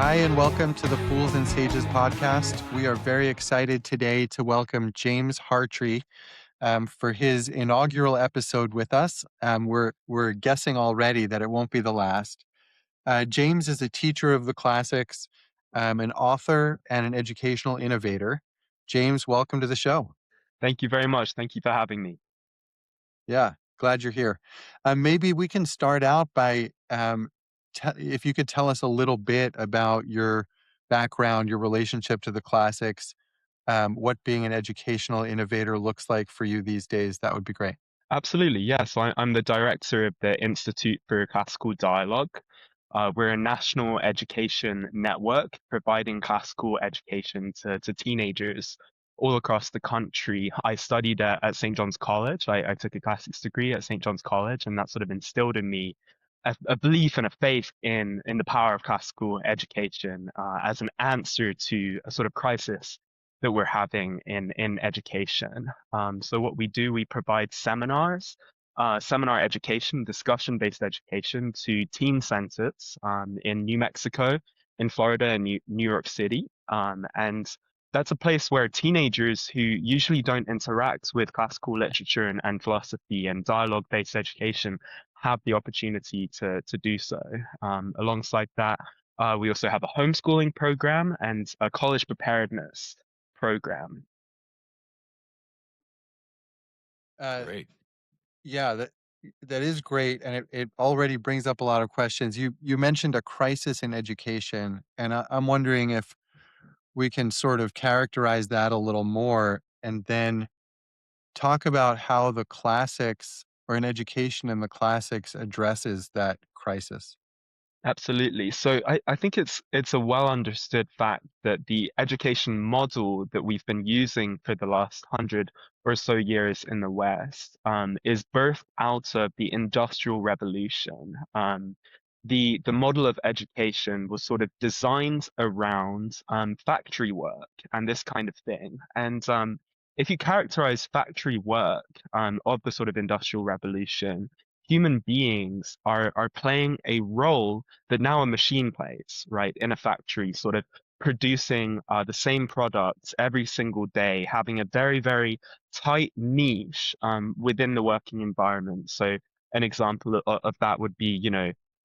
Hi, and welcome to the Fools and Sages podcast. We are very excited today to welcome James Hartree for his inaugural episode with us. We're guessing already that it won't be the last. James is a teacher of the classics, an author, and an educational innovator. James, welcome to the show. Thank you very much. Thank you for having me. Yeah, glad you're here. Maybe we can start out by if you could tell us a little bit about your background, your relationship to the classics, what being an educational innovator looks like for you these days. That would be great. Absolutely, yes. I'm the director of the Institute for Classical Dialogue. We're a national education network providing classical education to teenagers all across the country. I studied at St. John's College. I took a classics degree at St. John's College, and that sort of instilled in me a belief and a faith in the power of classical education as an answer to a sort of crisis that we're having in education. So what we do, we provide seminars, seminar education, discussion-based education to teen centers in New Mexico, in Florida, and New York City. And that's a place where teenagers who usually don't interact with classical literature and philosophy and dialogue-based education have the opportunity to do so. Alongside that, we also have a homeschooling program and a college preparedness program. Uh, Great. yeah, that is great, and it already brings up a lot of questions. You mentioned a crisis in education, and I'm wondering if we can sort of characterize that a little more, and then talk about how the classics or an education in the classics addresses that crisis. Absolutely. So I think it's a well understood fact that the education model that we've been using for the last 100 or so years in the West is birthed out of the Industrial Revolution. The model of education was sort of designed around factory work and this kind of thing. And if you characterize factory work of the sort of Industrial Revolution, human beings are playing a role that now a machine plays, right, in a factory, sort of producing the same products every single day, having a very, very tight niche within the working environment. So an example of that would be,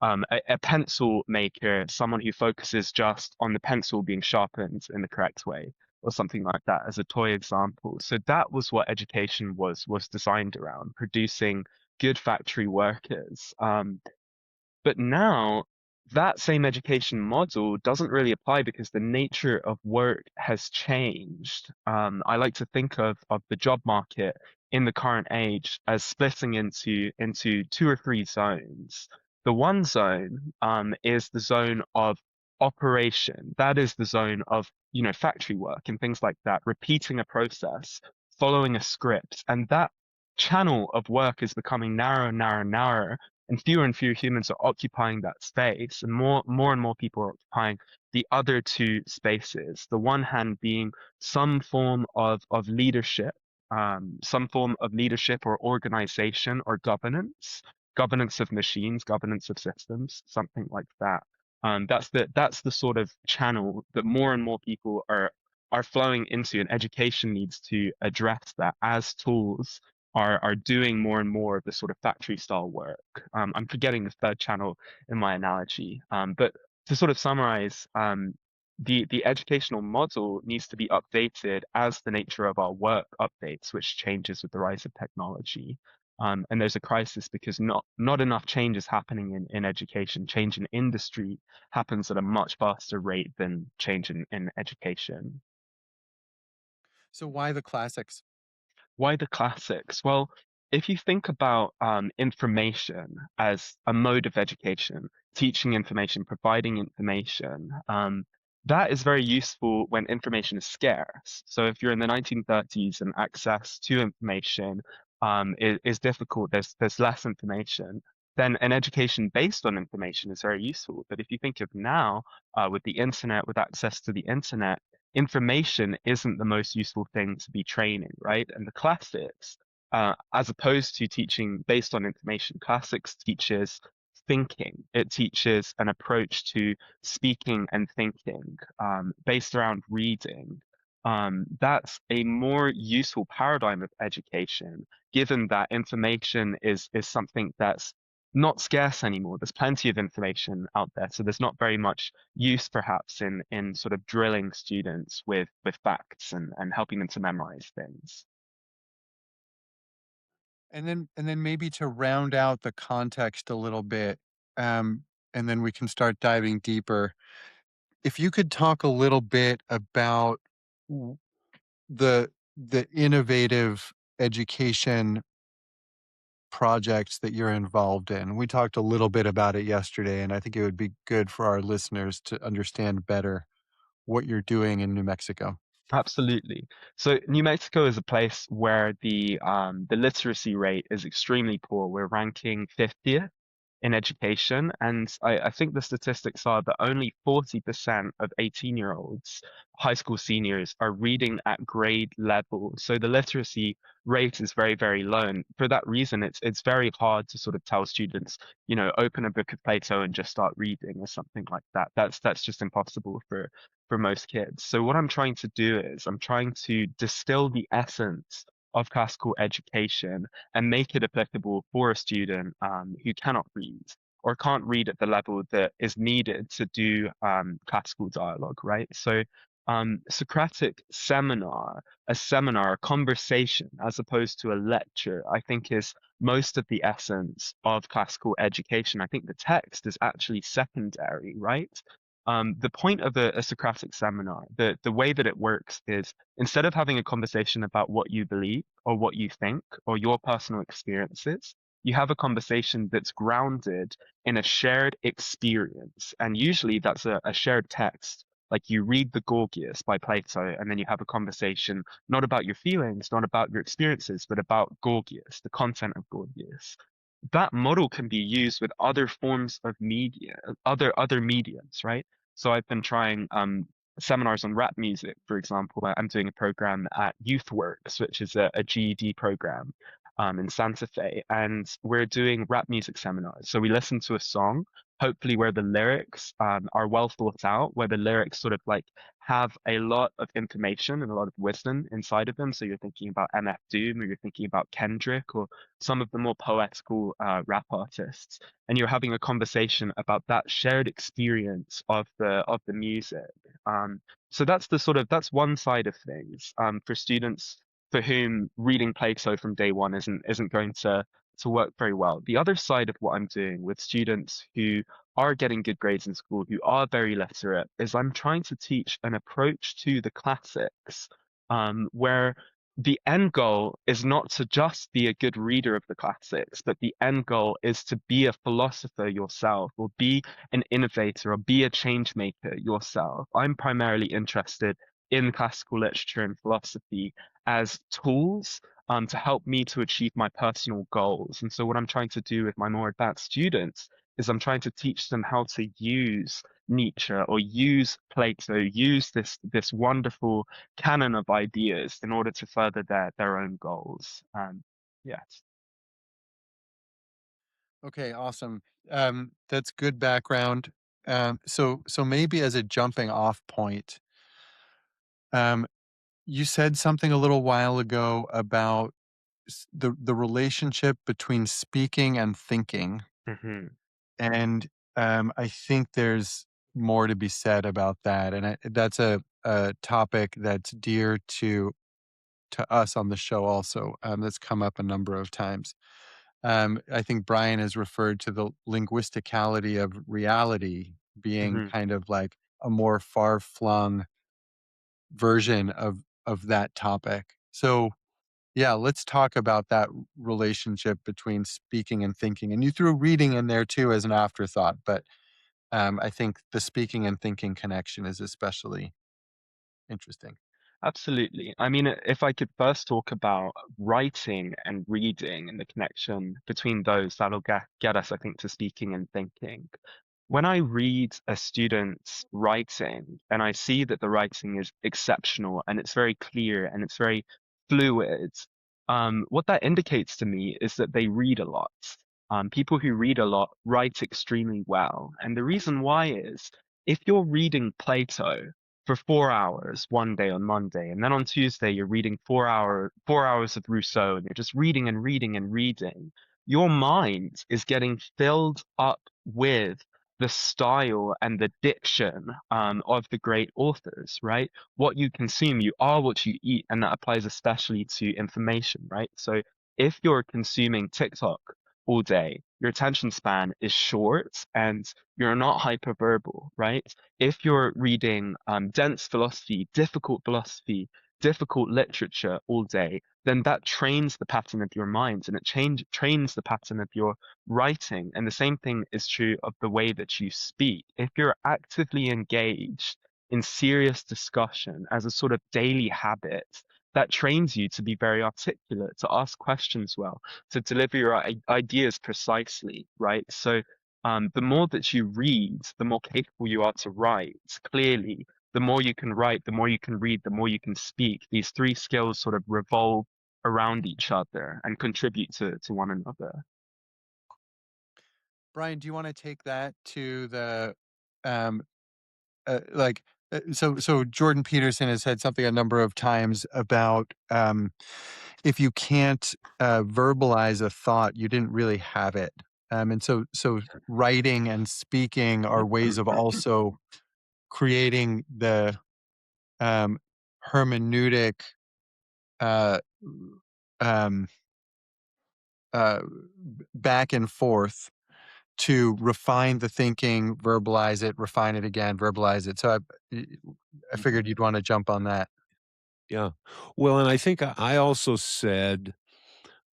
a pencil maker, someone who focuses just on the pencil being sharpened in the correct way, or something like that, as a toy example. So that was what education was designed around, producing good factory workers. But now that same education model doesn't really apply because the nature of work has changed. I like to think of the job market in the current age as splitting into two or three zones. The one zone is the zone of operation. That is the zone of, factory work and things like that, repeating a process, following a script. And that channel of work is becoming narrower and narrower and narrower, and fewer humans are occupying that space, and more people are occupying the other two spaces. The one hand being some form of leadership, some form of leadership or organization or governance of machines, governance of systems, something like that. That's the sort of channel that more and more people are flowing into, and education needs to address that as tools are doing more and more of the sort of factory style work. I'm forgetting the third channel in my analogy, but to sort of summarize, the educational model needs to be updated as the nature of our work updates, which changes with the rise of technology. And there's a crisis because not enough change is happening in education. Change in industry happens at a much faster rate than change in education. So why the classics? Why the classics? Well, if you think about information as a mode of education, teaching information, providing information, that is very useful when information is scarce. So if you're in the 1930s and access to information is difficult, there's less information, then an education based on information is very useful. But if you think of now, with the internet, with access to the internet, information isn't the most useful thing to be training, right? And the classics, as opposed to teaching based on information, classics teaches thinking. It teaches an approach to speaking and thinking based around reading. That's a more useful paradigm of education, given that information is something that's not scarce anymore. There's plenty of information out there, so there's not very much use perhaps in sort of drilling students with facts and helping them to memorize things. And then maybe to round out the context a little bit, um, and then we can start diving deeper. If you could talk a little bit about w- the innovative education projects that you're involved in. We talked a little bit about it yesterday, and I think it would be good for our listeners to understand better what you're doing in New Mexico. Absolutely. So New Mexico is a place where the literacy rate is extremely poor. We're ranking 50th in education, and I think the statistics are that only 40% of 18-year-olds, high school seniors, are reading at grade level. So the literacy rate is very, very low. And for that reason, it's very hard to sort of tell students, open a book of Plato and just start reading or something like that. That's just impossible for most kids. So what I'm trying to do is I'm trying to distill the essence of classical education and make it applicable for a student who cannot read or can't read at the level that is needed to do classical dialogue, right? So Socratic seminar, a conversation, as opposed to a lecture, I think is most of the essence of classical education. I think the text is actually secondary, right? The point of a Socratic seminar, the way that it works is instead of having a conversation about what you believe or what you think or your personal experiences, you have a conversation that's grounded in a shared experience. And usually that's a shared text. Like you read the Gorgias by Plato, and then you have a conversation not about your feelings, not about your experiences, but about Gorgias, the content of Gorgias. That model can be used with other forms of media, other mediums, right? So I've been trying seminars on rap music, for example. I'm doing a program at YouthWorks, which is a GED program in Santa Fe, and we're doing rap music seminars. So we listen to a song, hopefully where the lyrics are well thought out, where the lyrics sort of like have a lot of information and a lot of wisdom inside of them. So you're thinking about MF Doom, or you're thinking about Kendrick, or some of the more poetical rap artists, and you're having a conversation about that shared experience of the music. So that's that's one side of things for students for whom reading Plato from day one isn't going to work very well. The other side of what I'm doing with students who are getting good grades in school, who are very literate, is I'm trying to teach an approach to the classics, where the end goal is not to just be a good reader of the classics, but the end goal is to be a philosopher yourself, or be an innovator, or be a change maker yourself. I'm primarily interested in classical literature and philosophy as tools to help me to achieve my personal goals. And so, what I'm trying to do with my more advanced students is I'm trying to teach them how to use Nietzsche or use Plato, use this wonderful canon of ideas in order to further their own goals. Yes. Okay, awesome. That's good background. So maybe as a jumping off point, um, you said something a little while ago about the relationship between speaking and thinking, Hmm. and I think there's more to be said about that, and that's a topic that's dear to us on the show also. That's come up a number of times. I think Brian has referred to the linguisticality of reality being Hmm. kind of like a more far flung version of that topic. So yeah, let's talk about that relationship between speaking and thinking. And you threw reading in there too as an afterthought, but I think the speaking and thinking connection is especially interesting. Absolutely. I mean, if I could first talk about writing and reading and the connection between those, that'll get us, I think, to speaking and thinking. When I read a student's writing and I see that the writing is exceptional and it's very clear and it's very fluid, what that indicates to me is that they read a lot. People who read a lot write extremely well. And the reason why is if you're reading Plato for 4 hours one day on Monday, and then on Tuesday you're reading 4 hours of Rousseau, and you're just reading and reading and reading, your mind is getting filled up with the style and the diction of the great authors, right? What you consume, you are what you eat, and that applies especially to information, right? So if you're consuming TikTok all day, your attention span is short and you're not hyperverbal, right? If you're reading dense philosophy, difficult literature all day, then that trains the pattern of your mind and it trains the pattern of your writing. And the same thing is true of the way that you speak. If you're actively engaged in serious discussion as a sort of daily habit, that trains you to be very articulate, to ask questions well, to deliver your ideas precisely, right? So the more that you read, the more capable you are to write clearly. The more you can write, the more you can read, the more you can speak. These three skills sort of revolve around each other and contribute to one another. Brian, do you want to take that to the um, like so Jordan Peterson has said something a number of times about if you can't verbalize a thought, you didn't really have it. And so writing and speaking are ways of also creating the um, hermeneutic uh, um, back and forth to refine the thinking, verbalize it, refine it again, verbalize it. So I figured you'd want to jump on that. Yeah. Well, and I think I also said,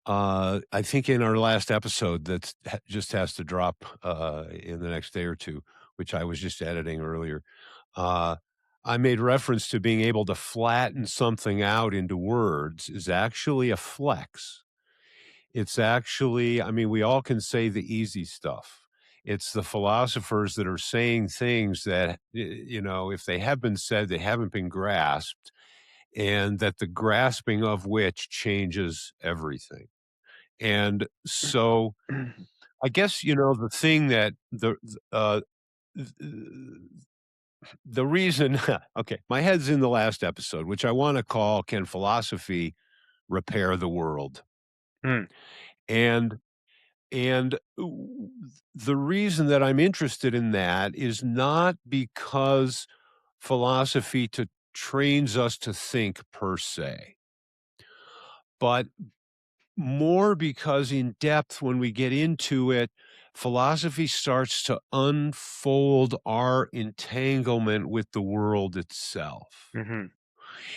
I think in our last episode that just has to drop in the next day or two, which I was just editing earlier. Uh, I made reference to being able to flatten something out into words is actually a flex. It's actually, I mean, we all can say the easy stuff. It's the philosophers that are saying things that, if they have been said, they haven't been grasped, and that the grasping of which changes everything. And so I guess, the thing that th- the reason, okay, my head's in the last episode, which I want to call Can Philosophy Repair the World? Mm, And the reason that I'm interested in that is not because philosophy trains us to think per se, but more because in depth, when we get into it, philosophy starts to unfold our entanglement with the world itself. mhm,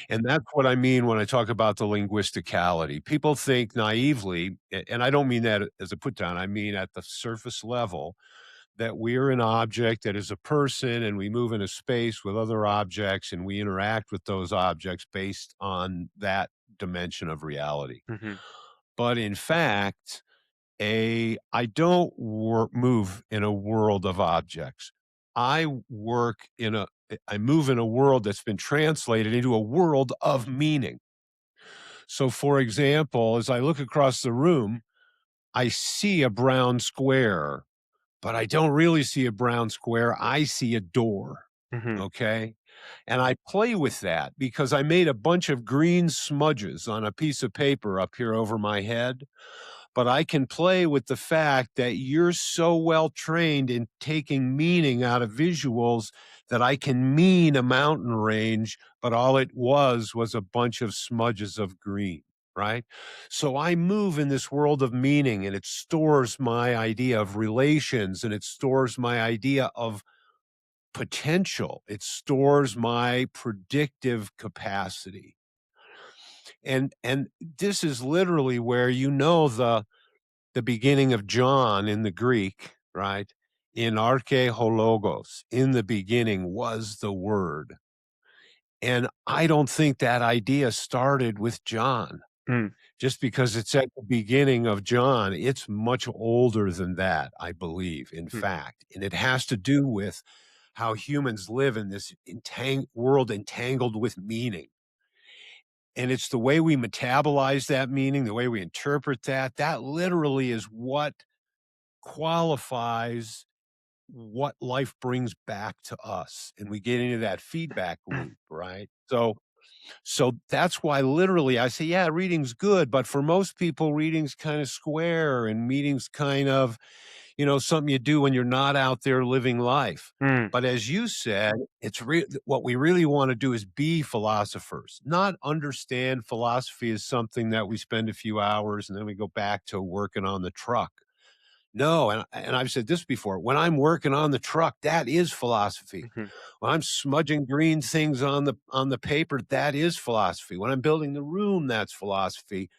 And that's what I mean when I talk about the linguisticality. People think naively, and I don't mean that as a put down, I mean at the surface level, that we're an object that is a person and we move in a space with other objects and we interact with those objects based on that dimension of reality. mhm, But in fact, I don't move in a world of objects. I work in a I move in a world that's been translated into a world of meaning. So for example, as I look across the room, I see a brown square, but I don't really see a brown square. I see a door. mhm, Okay. And I play with that because I made a bunch of green smudges on a piece of paper up here over my head. But I can play with the fact that you're so well trained in taking meaning out of visuals that I can mean a mountain range, but all it was a bunch of smudges of green, right? So I move in this world of meaning and it stores my idea of relations and it stores my idea of potential. It stores my predictive capacity. And this is literally where the beginning of John in the Greek, right? In arche hologos, in the beginning was the word. And I don't think that idea started with John. mm, Just because it's at the beginning of John, it's much older than that, I believe, in mm, fact. And it has to do with how humans live in this world entangled with meaning. And it's the way we metabolize that meaning, the way we interpret that. That literally is what qualifies what life brings back to us, and we get into that feedback loop, right? So that's why literally I say, yeah, reading's good, but for most people, reading's kind of square and meeting's kind of, something you do when you're not out there living life. Mm. But as you said, what we really want to do is be philosophers, not understand philosophy as something that we spend a few hours and then we go back to working on the truck. No, and I've said this before, when I'm working on the truck, that is philosophy. Mhm. When I'm smudging green things on the paper, that is philosophy. When I'm building the room, that's philosophy.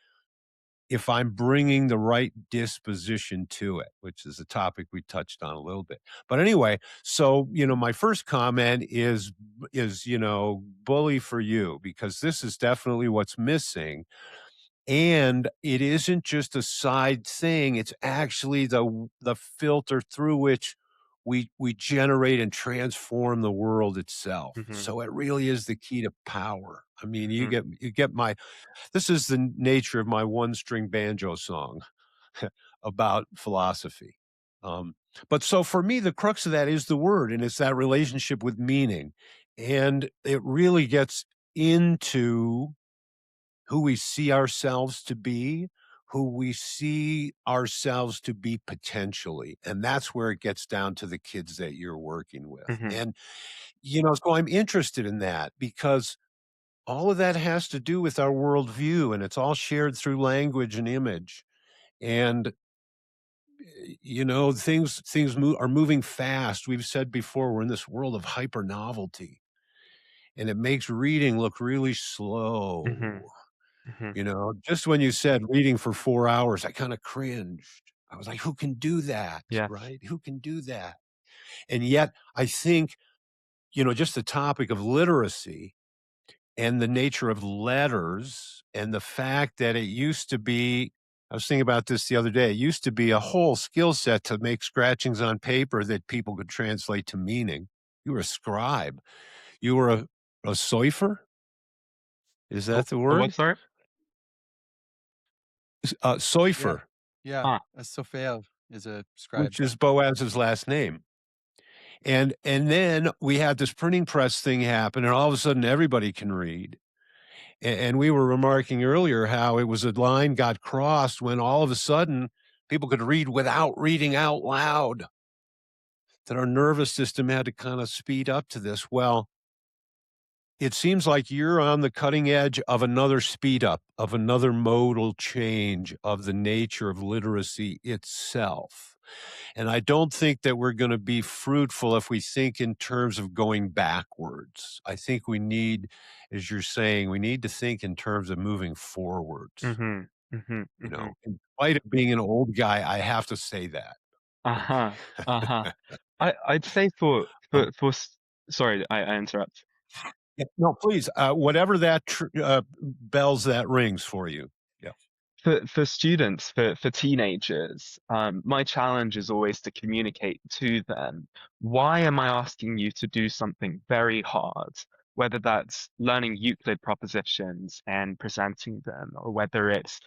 If I'm bringing the right disposition to it, which is a topic we touched on a little bit. But anyway, so, my first comment is, bully for you, because this is definitely what's missing. And it isn't just a side thing, it's actually the filter through which we generate and transform the world itself. Mhm. So it really is the key to power. I mean, you Mhm. get my this is the nature of my one-string banjo song about philosophy. Um, but so for me, the crux of that is the word, and it's that relationship with meaning. And it really gets into who we see ourselves to be, who we see ourselves to be potentially. And that's where it gets down to the kids that you're working with. Mhm. And, so I'm interested in that because all of that has to do with our worldview and it's all shared through language and image. And, are moving fast. We've said before, we're in this world of hyper novelty and it makes reading look really Mhm. slow. Mhm. Just when you said reading for 4 hours, I kinda cringed. I was like, "Who can do that?" Yes. Right? Who can do that? And yet, I think, just the topic of literacy and the nature of letters and the fact that it used to be I was thinking about this the other day. It used to be a whole skill set to make scratchings on paper that people could translate to meaning. You were a scribe. You were a cipher? Is that the A what, word? sorry? Yeah, Cipher, yeah. Ah. A Sophia is a scribe. which is Boaz's last name. And then we had this printing press thing happen, and all of a sudden everybody can read. And we were remarking earlier how it was a line got crossed when all of a sudden people could read without reading out loud, that our nervous system had to kind of speed up to this. Well, it seems like you're on the cutting edge of another speed up, of another modal change of the nature of literacy itself. And I don't think that we're going to be fruitful if we think in terms of going backwards. I think we need, as you're saying, we need to think in terms of moving forwards. Mhm. Mhm. Mhm. In spite of being an old guy, I have to say that. Uh-huh. Uh-huh. I'd say Um, for sorry, I interrupt. yeah, no, please, whatever that bells that rings for you. Yeah. For students, for teenagers, my challenge is always to communicate to them, why am I asking you to do something very hard, whether that's learning Euclid propositions and presenting them, or whether it's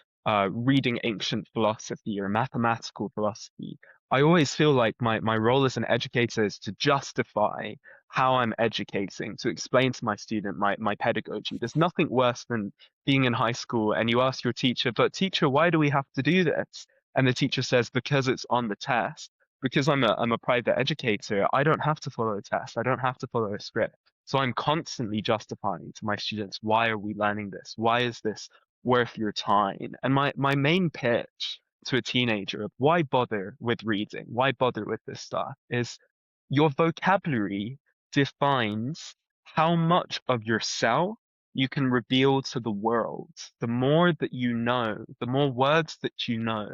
reading ancient philosophy or mathematical philosophy. I always feel like my role as an educator is to justify how I'm educating, to explain to my student my pedagogy. There's nothing worse than being in high school and you ask your teacher, but teacher, why do we have to do this? And the teacher says, because it's on the test. Because I'm a private educator, I don't have to follow a test. I don't have to follow a script. So I'm constantly justifying to my students, why are we learning this? Why is this worth your time? And my main pitch to a teenager of why bother with reading, why bother with this stuff is your vocabulary defines how much of yourself you can reveal to the world. The more that you know, the more words that you know,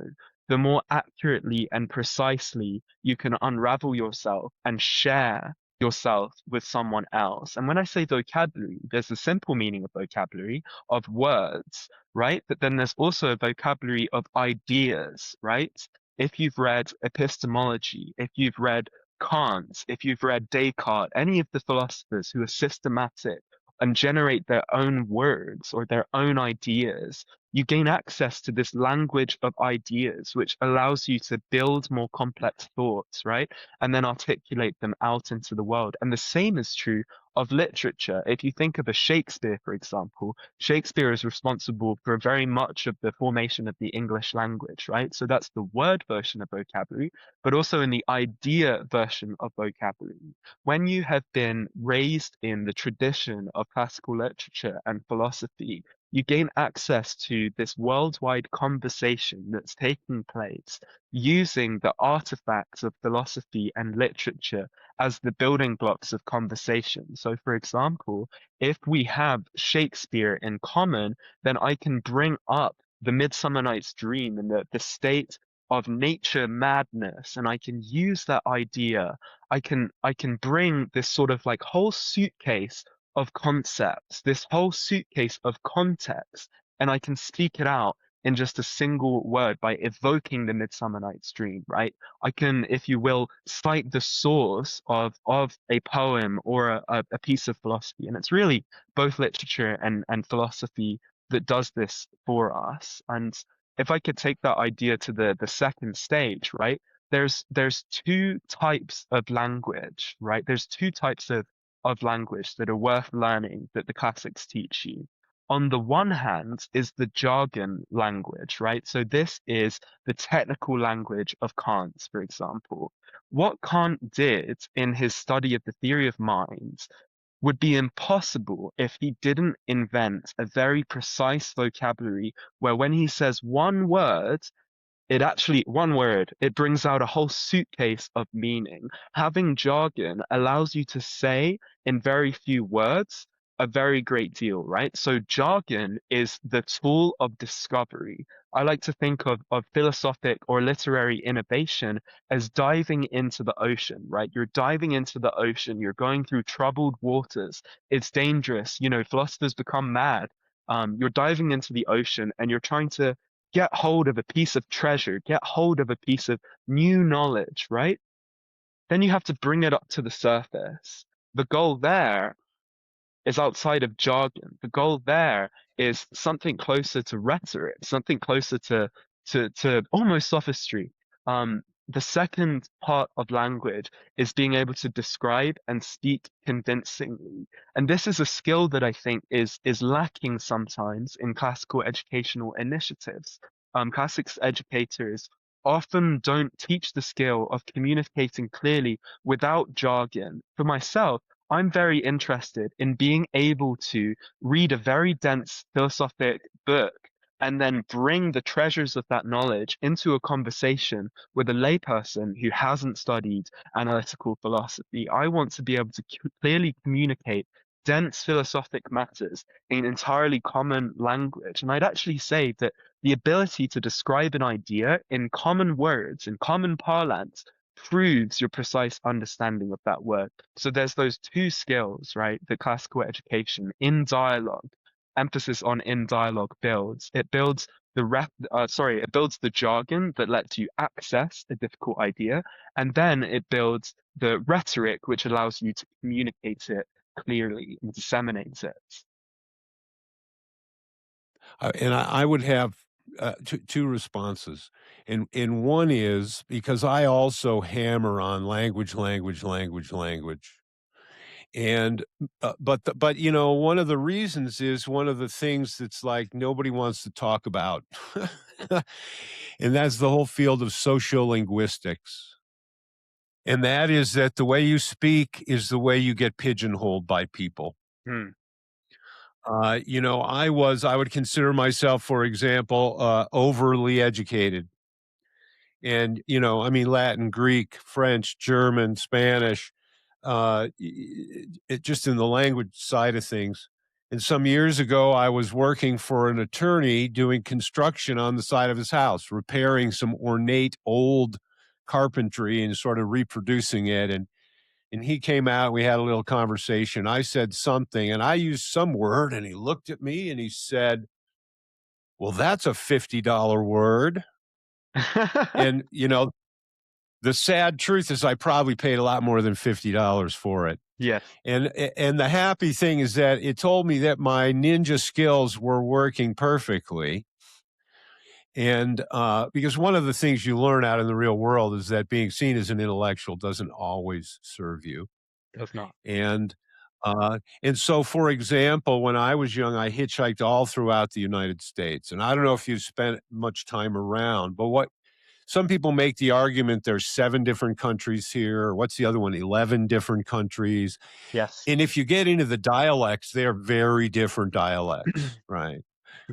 the more accurately and precisely you can unravel yourself and share yourself with someone else. And when I say vocabulary, there's a simple meaning of vocabulary of words, right? But then there's also a vocabulary of ideas, right? If you've read epistemology, if you've read Kant, if you've read Descartes, any of the philosophers who are systematic and generate their own words or their own ideas, you gain access to this language of ideas, which allows you to build more complex thoughts, right? And then articulate them out into the world. And the same is true of literature. If you think of a Shakespeare, for example, Shakespeare is responsible for very much of the formation of the English language, right? So that's the word version of vocabulary, but also in the idea version of vocabulary. When you have been raised in the tradition of classical literature and philosophy, you gain access to this worldwide conversation that's taking place using the artifacts of philosophy and literature as the building blocks of conversation. So, for example, if we have Shakespeare in common, then I can bring up the Midsummer Night's Dream and the state of nature madness, and I can use that idea. I can bring this sort of like whole suitcase of concepts, this whole suitcase of context, and I can speak it out in just a single word by evoking the Midsummer Night's Dream, right? I can, if you will, cite the source of a poem or a piece of philosophy. And it's really both literature and philosophy that does this for us. And if I could take that idea to the second stage, right? There's two types of language, right? There's two types of language that are worth learning that the classics teach you. On the one hand is the jargon language, right? So this is the technical language of Kant, for example. What Kant did in his study of the theory of mind would be impossible if he didn't invent a very precise vocabulary where when he says one word, one word, it brings out a whole suitcase of meaning. Having jargon allows you to say in very few words a very great deal, right? So jargon is the tool of discovery. I like to think of philosophic or literary innovation as diving into the ocean, right? You're diving into the ocean, you're going through troubled waters. It's dangerous. You know, philosophers become mad. You're diving into the ocean and you're trying to get hold of a piece of treasure, get hold of a piece of new knowledge, right? Then you have to bring it up to the surface. The goal there is outside of jargon. The goal there is something closer to rhetoric, something closer to almost sophistry. The second part of language is being able to describe and speak convincingly. And this is a skill that I think is lacking sometimes in classical educational initiatives. Classics educators often don't teach the skill of communicating clearly without jargon. For myself, I'm very interested in being able to read a very dense philosophic book and then bring the treasures of that knowledge into a conversation with a layperson who hasn't studied analytical philosophy. I want to be able to clearly communicate dense philosophic matters in entirely common language. And I'd actually say that the ability to describe an idea in common words, in common parlance, proves your precise understanding of that word. So there's those two skills, right? The classical education in dialogue, emphasis on in dialogue builds. It builds it builds the jargon that lets you access a difficult idea, and then it builds the rhetoric which allows you to communicate it clearly and disseminate it. And I would have two responses. And one is because I also hammer on language. And but you know, one of the reasons is one of the things that's like nobody wants to talk about. And that's the whole field of sociolinguistics. And that is that the way you speak is the way you get pigeonholed by people. Hmm. You know, I would consider myself, for example, overly educated. And, you know, I mean, Latin, Greek, French, German, Spanish, just in the language side of things. And some years ago, I was working for an attorney doing construction on the side of his house, repairing some ornate old carpentry and sort of reproducing it. And he came out, we had a little conversation. I said something and I used some word and he looked at me and he said, "Well, that's a $50 word." And, you know, the sad truth is I probably paid a lot more than $50 for it. Yes. And the happy thing is that it told me that my ninja skills were working perfectly. And because one of the things you learn out in the real world is that being seen as an intellectual doesn't always serve you. Does not. And and so, for example, when I was young, I hitchhiked all throughout the United States. And I don't know if you've spent much time around, but what some people make the argument there's 7 different countries here. What's the other one? 11 different countries. Yes. And if you get into the dialects, they're very different dialects, right?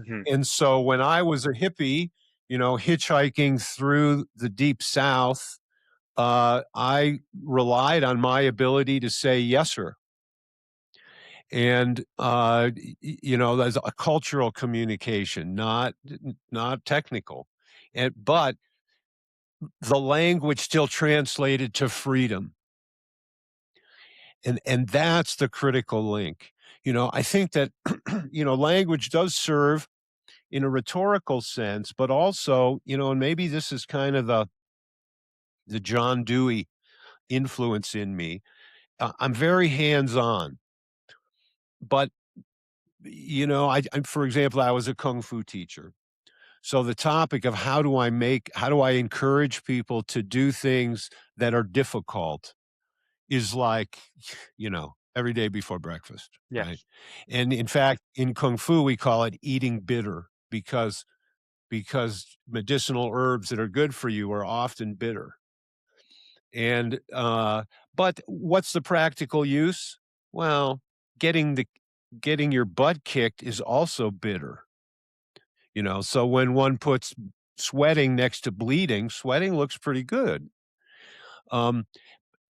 Hmm. And so when I was a hippie, hitchhiking through the deep South, I relied on my ability to say yes, sir. And there's a cultural communication, not technical, but the language still translated to freedom, and that's the critical link. I think that language does serve in a rhetorical sense, but also, and maybe this is kind of the John Dewey influence in me. I'm very hands on, but for example, I was a kung fu teacher. So the topic of how do I encourage people to do things that are difficult is like, every day before breakfast, right? Yes. And in fact, in kung fu, we call it eating bitter because medicinal herbs that are good for you are often bitter. And but what's the practical use? Well, getting your butt kicked is also bitter. So when one puts sweating next to bleeding, sweating looks pretty good. Um,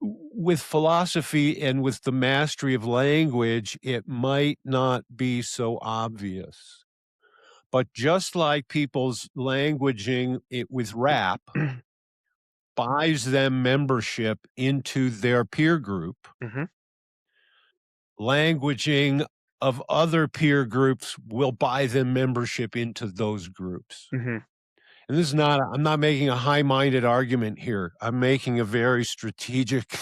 with philosophy and with the mastery of language, it might not be so obvious. But just like people's languaging it with rap buys them membership into their peer group, Hmm. languaging of other peer groups will buy them membership into those groups. Hmm. And I'm not making a high minded argument here. I'm making a very strategic,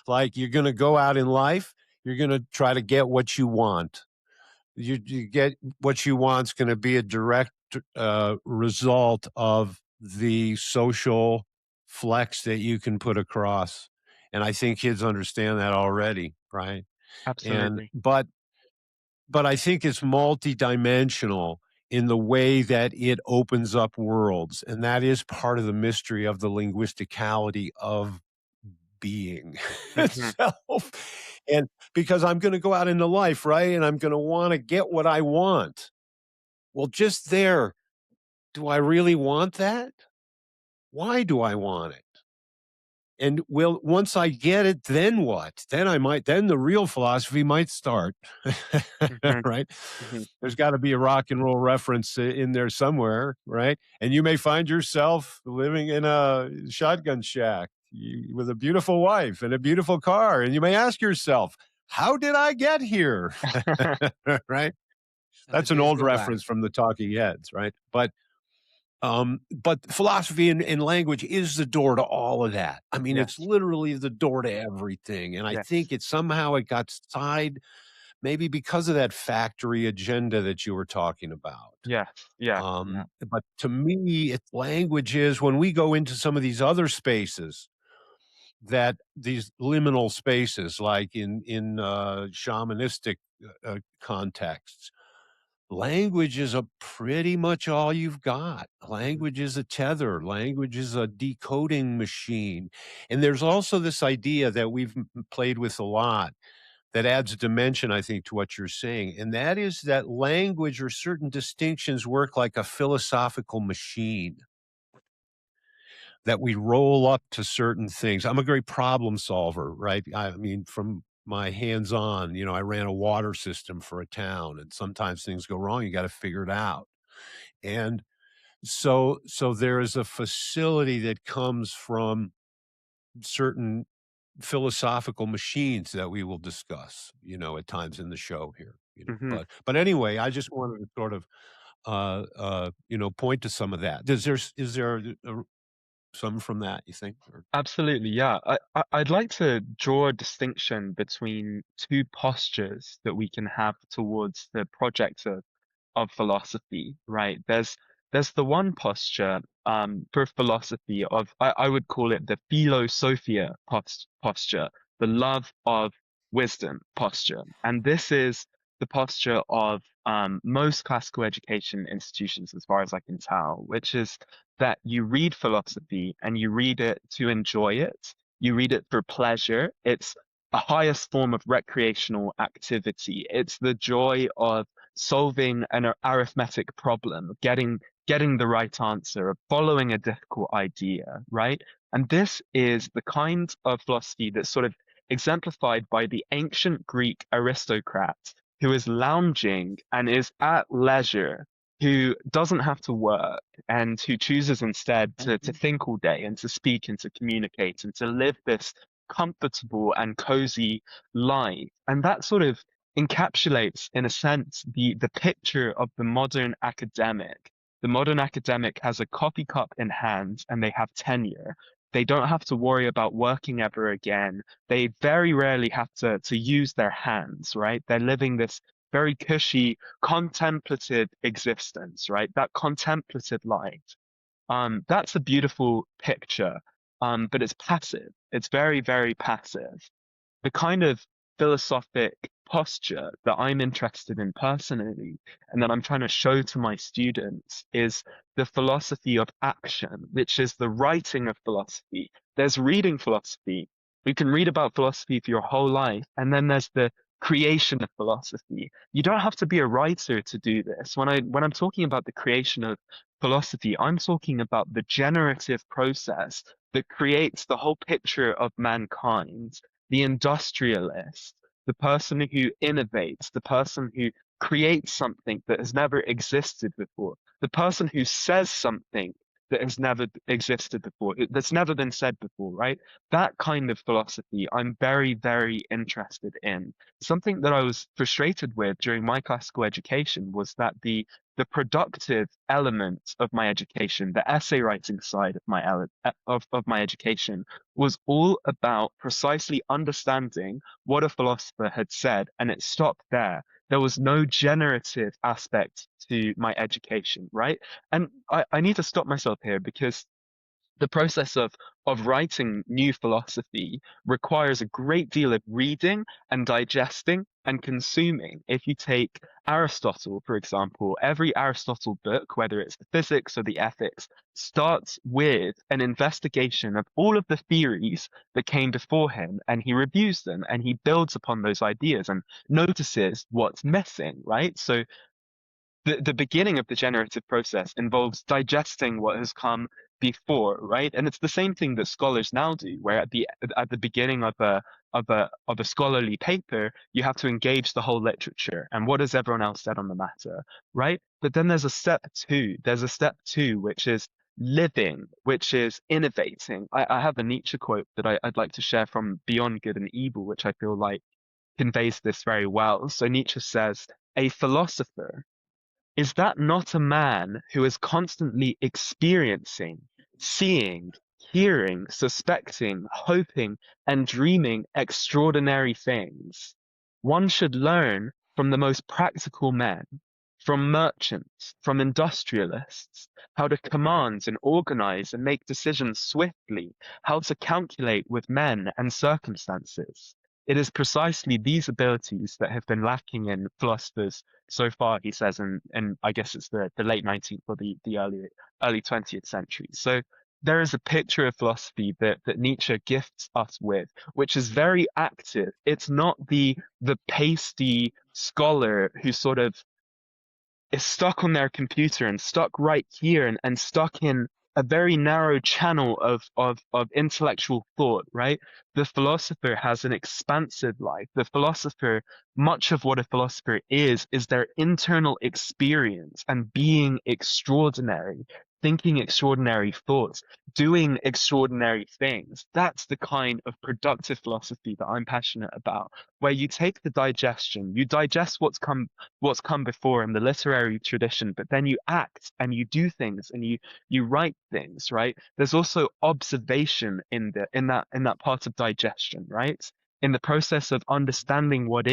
like you're going to go out in life, you're going to try to get what you want. You get what you want is going to be a direct result of the social flex that you can put across. And I think kids understand that already, right? And Absolutely. but I think it's multidimensional in the way that it opens up worlds, and that is part of the mystery of the linguisticality of being Hmm. itself. And because I'm going to go out into life, right? And I'm going to want to get what I want. Well, just there, do I really want that? Why do I want it? And once I get it, then what? Then the real philosophy might start, Hmm. right? Hmm. There's got to be a rock and roll reference in there somewhere, right? And you may find yourself living in a shotgun shack with a beautiful wife and a beautiful car. And you may ask yourself, how did I get here? Right? How the That's an days old go by. reference from the Talking Heads, right? But philosophy and language is the door to all of that. I mean, it's Yes. literally the door to everything. And I Yes. think it got side maybe because of that factory agenda that you were talking about. Yes. Yeah. Yeah. But to me, language is when we go into some of these other spaces, that these liminal spaces, like in shamanistic contexts, language is a pretty much all you've got. Language is a tether. Language is a decoding machine. And there's also this idea that we've played with a lot that adds a dimension, I think, to what you're saying. And that is that language or certain distinctions work like a philosophical machine that we roll up to certain things. I'm a great problem solver, right? I mean, from my hands on, I ran a water system for a town, and sometimes things go wrong. You got to figure it out. And so there is a facility that comes from certain philosophical machines that we will discuss, at times in the show here, Hmm. but anyway, I just wanted to sort of, point to some of that. Is there some from that, you think? Or Absolutely. Yeah. I'd like to draw a distinction between two postures that we can have towards the project of philosophy, right? there's the one posture for philosophy of, I would call it the philosophia posture, the love of wisdom posture. And this is the posture of most classical education institutions, as far as I can tell, which is that you read philosophy and you read it to enjoy it. You read it for pleasure. It's a highest form of recreational activity. It's the joy of solving an arithmetic problem, getting the right answer, of following a difficult idea, right? And this is the kind of philosophy that's sort of exemplified by the ancient Greek aristocrat who is lounging and is at leisure, who doesn't have to work and who chooses instead to think all day and to speak and to communicate and to live this comfortable and cozy life. And that sort of encapsulates, in a sense, the picture of the modern academic. The modern academic has a coffee cup in hand and they have tenure. They don't have to worry about working ever again. They very rarely have to use their hands, right? They're living this very cushy, contemplative existence, right? That contemplative life. That's a beautiful picture, but it's passive. It's very, very passive. The kind of philosophic posture that I'm interested in personally and that I'm trying to show to my students is the philosophy of action, which is the writing of philosophy. There's reading philosophy. You can read about philosophy for your whole life, and then there's the creation of philosophy. You don't have to be a writer to do this. When I'm talking about the creation of philosophy, I'm talking about the generative process that creates the whole picture of mankind, the industrialist, the person who innovates, the person who creates something that has never existed before, the person who says something that has never existed before, that's never been said before, right? That kind of philosophy I'm very, very interested in. Something that I was frustrated with during my classical education was that the productive element of my education, the essay writing side of my education, was all about precisely understanding what a philosopher had said, and it stopped there. There was no generative aspect to my education, right? And I need to stop myself here because the process of writing new philosophy requires a great deal of reading and digesting and consuming. If you take Aristotle, for example, every Aristotle book, whether it's the physics or the ethics, starts with an investigation of all of the theories that came before him, and he reviews them and he builds upon those ideas and notices what's missing, right? So the beginning of the generative process involves digesting what has come before, right? And it's the same thing that scholars now do, where at the beginning of a scholarly paper, you have to engage the whole literature and what has everyone else said on the matter, right? But then there's a step two. There's a step two, which is living, which is innovating. I have a Nietzsche quote that I'd like to share from Beyond Good and Evil, which I feel like conveys this very well. So Nietzsche says, a philosopher, is that not a man who is constantly experiencing, seeing, hearing, suspecting, hoping, and dreaming extraordinary things? One should learn from the most practical men, from merchants, from industrialists, how to command and organize and make decisions swiftly, how to calculate with men and circumstances. It is precisely these abilities that have been lacking in philosophers so far, he says, and I guess it's the late 19th or the early 20th century. So there is a picture of philosophy that Nietzsche gifts us with, which is very active. It's not the pasty scholar who sort of is stuck on their computer and stuck right here and stuck in a very narrow channel of intellectual thought, right? The philosopher has an expansive life. The philosopher, much of what a philosopher is their internal experience and being extraordinary, thinking extraordinary thoughts, doing extraordinary things. That's the kind of productive philosophy that I'm passionate about, where you take the digestion, you digest what's come before in the literary tradition, but then you act and you do things and you write things, right? There's also observation in that part of digestion, right? In the process of understanding what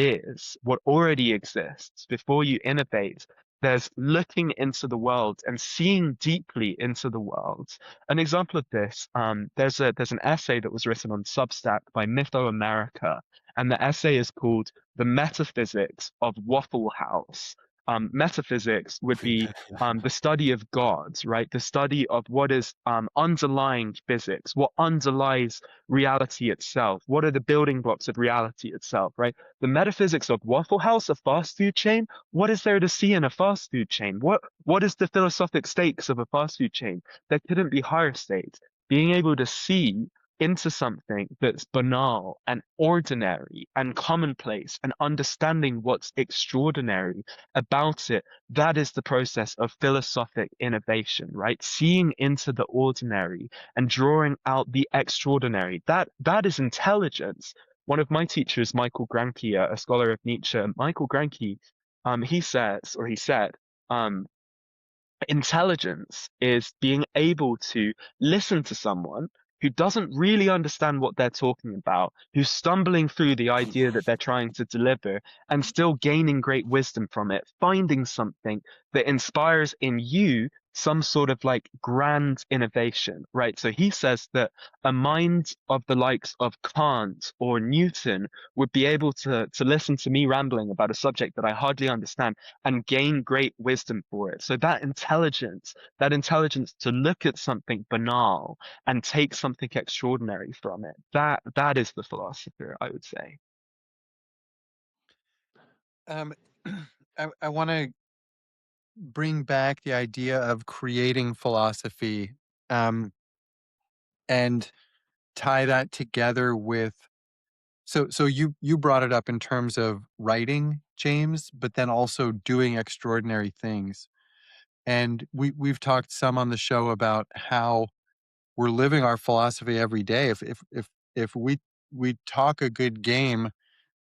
already exists before you innovate, there's looking into the world and seeing deeply into the world. An example of this, there's an essay that was written on Substack by Mytho America, and the essay is called "The Metaphysics of Waffle House." Metaphysics would be the study of gods, right? The study of what is underlying physics, what underlies reality itself, what are the building blocks of reality itself, right? The metaphysics of Waffle House, a fast food chain. What is there to see in a fast food chain? What is the philosophic stakes of a fast food chain? There couldn't be higher stakes. Being able to see into something that's banal and ordinary and commonplace and understanding what's extraordinary about it, that is the process of philosophic innovation, right? Seeing into the ordinary and drawing out the extraordinary. That is intelligence. One of my teachers, Michael Granke, a scholar of Nietzsche, Michael Granke, he says, or he said, um, intelligence is being able to listen to someone who doesn't really understand what they're talking about, who's stumbling through the idea that they're trying to deliver, and still gaining great wisdom from it, finding something that inspires in you some sort of like grand innovation, right? So he says that a mind of the likes of Kant or Newton would be able to listen to me rambling about a subject that I hardly understand and gain great wisdom for it. So that intelligence to look at something banal and take something extraordinary from it, that is the philosopher, I would say. Um, I want to bring back the idea of creating philosophy, um, and tie that together with so you brought it up in terms of writing, James, but then also doing extraordinary things. And we've talked some on the show about how we're living our philosophy every day. If we talk a good game,